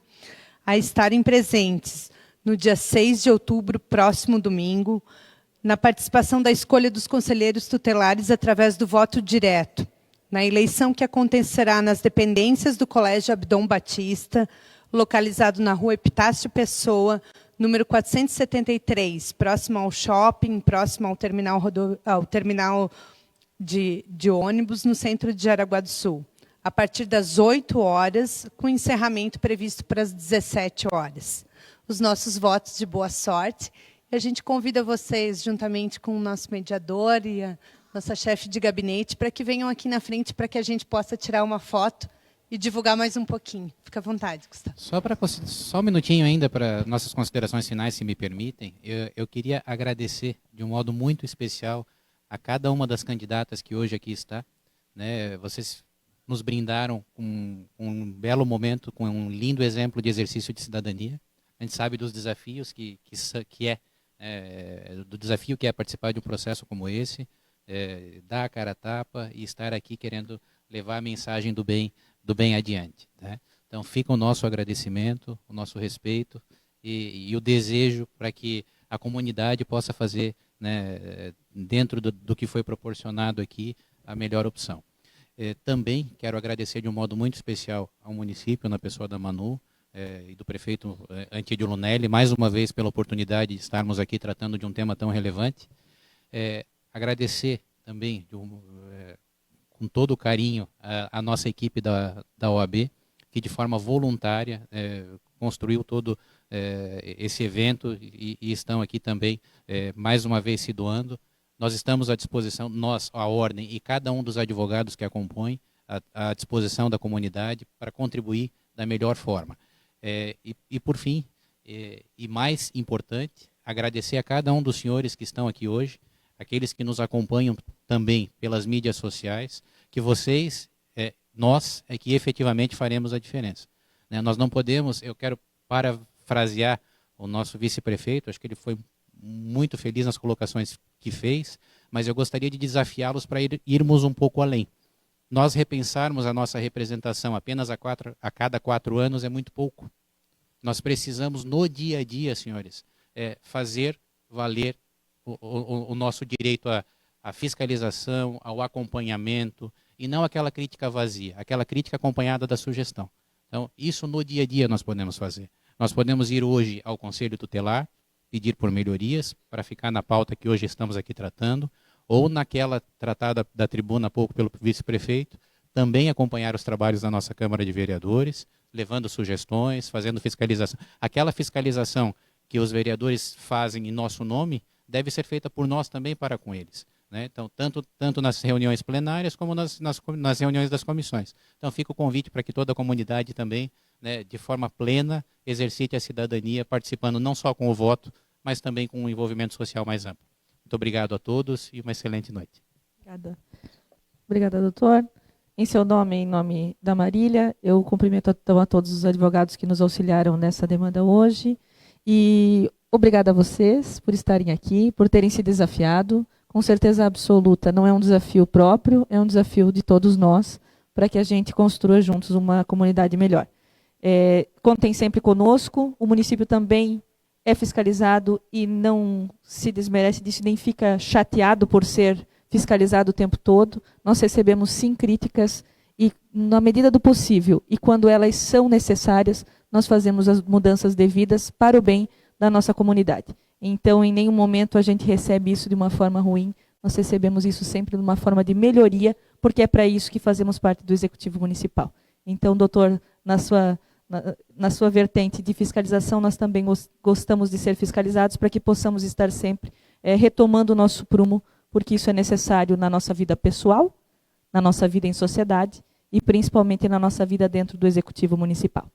A: a estarem presentes no dia 6 de outubro, próximo domingo, na participação da escolha dos conselheiros tutelares através do voto direto, na eleição que acontecerá nas dependências do Colégio Abdom Batista, localizado na rua Epitácio Pessoa, número 473, próximo ao shopping, próximo ao terminal de ônibus, no centro de Jaraguá do Sul, a partir das 8 horas, com encerramento previsto para as 17 horas. Os nossos votos de boa sorte. E a gente convida vocês, juntamente com o nosso mediador e a nossa chefe de gabinete, para que venham aqui na frente para que a gente possa tirar uma foto e divulgar mais um pouquinho. Fica à vontade, Gustavo.
C: Só um minutinho ainda para nossas considerações finais, se me permitem. Eu queria agradecer de um modo muito especial a cada uma das candidatas que hoje aqui está. Né? Vocês nos brindaram com um belo momento, com um lindo exemplo de exercício de cidadania. A gente sabe dos desafios do desafio que é participar de um processo como esse, dar a cara a tapa e estar aqui querendo levar a mensagem do bem adiante. Né? Então fica o nosso agradecimento, o nosso respeito e o desejo para que a comunidade possa fazer, né, dentro do que foi proporcionado aqui, a melhor opção. Também quero agradecer de um modo muito especial ao município, na pessoa da Manu, e do prefeito Antídio Lunelli, mais uma vez pela oportunidade de estarmos aqui tratando de um tema tão relevante. Agradecer também, com todo o carinho, a nossa equipe da OAB, que de forma voluntária construiu todo esse evento e estão aqui também, mais uma vez, se doando. Nós estamos à disposição, nós, a Ordem e cada um dos advogados que a compõem, à disposição da comunidade para contribuir da melhor forma. E por fim, e mais importante, agradecer a cada um dos senhores que estão aqui hoje, aqueles que nos acompanham também pelas mídias sociais, que vocês, nós, é que efetivamente faremos a diferença. Né? Nós não podemos, eu quero parafrasear o nosso vice-prefeito, acho que ele foi muito feliz nas colocações que fez, mas eu gostaria de desafiá-los para irmos um pouco além. Nós repensarmos a nossa representação apenas a cada 4 anos é muito pouco. Nós precisamos, no dia a dia, senhores, fazer valer o nosso direito à fiscalização, ao acompanhamento, e não aquela crítica vazia, aquela crítica acompanhada da sugestão. Então, isso no dia a dia nós podemos fazer. Nós podemos ir hoje ao Conselho Tutelar, pedir por melhorias, para ficar na pauta que hoje estamos aqui tratando, ou naquela tratada da tribuna há pouco pelo vice-prefeito, também acompanhar os trabalhos da nossa Câmara de Vereadores, levando sugestões, fazendo fiscalização. Aquela fiscalização que os vereadores fazem em nosso nome, deve ser feita por nós também para com eles. Né? Então, tanto nas reuniões plenárias como nas reuniões das comissões. Então, fica o convite para que toda a comunidade também, né, de forma plena, exercite a cidadania, participando não só com o voto, mas também com um envolvimento social mais amplo. Muito obrigado a todos e uma excelente noite.
B: Obrigada. Obrigada, doutor. Em seu nome, em nome da Marília, eu cumprimento a todos os advogados que nos auxiliaram nessa demanda hoje. E obrigada a vocês por estarem aqui, por terem se desafiado. Com certeza absoluta, não é um desafio próprio, é um desafio de todos nós, para que a gente construa juntos uma comunidade melhor. Contem sempre conosco, o município também é fiscalizado e não se desmerece disso, nem fica chateado por ser fiscalizado o tempo todo. Nós recebemos sim críticas e, na medida do possível, e quando elas são necessárias, nós fazemos as mudanças devidas para o bem da nossa comunidade. Então, em nenhum momento a gente recebe isso de uma forma ruim, nós recebemos isso sempre de uma forma de melhoria, porque é para isso que fazemos parte do Executivo Municipal. Então, doutor, na sua vertente de fiscalização, nós também gostamos de ser fiscalizados para que possamos estar sempre retomando o nosso prumo, porque isso é necessário na nossa vida pessoal, na nossa vida em sociedade e principalmente na nossa vida dentro do Executivo Municipal.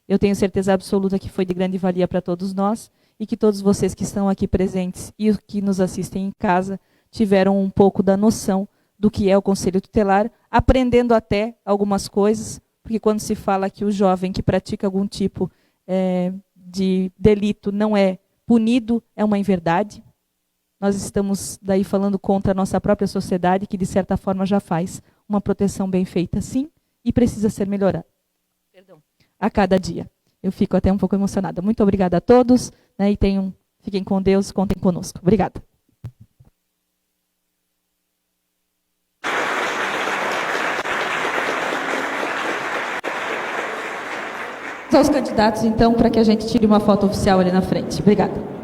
B: Eu tenho certeza absoluta que foi de grande valia para todos nós e que todos vocês que estão aqui presentes e os que nos assistem em casa tiveram um pouco da noção do que é o Conselho Tutelar, aprendendo até algumas coisas, porque quando se fala que o jovem que pratica algum tipo de delito não é punido, é uma inverdade. Nós estamos daí falando contra a nossa própria sociedade, que de certa forma já faz uma proteção bem feita, sim, e precisa ser melhorada. Perdão. A cada dia. Eu fico até um pouco emocionada. Muito obrigada a todos, né, e fiquem com Deus, contem conosco. Obrigada. Aos candidatos, então, para que a gente tire uma foto oficial ali na frente. Obrigada.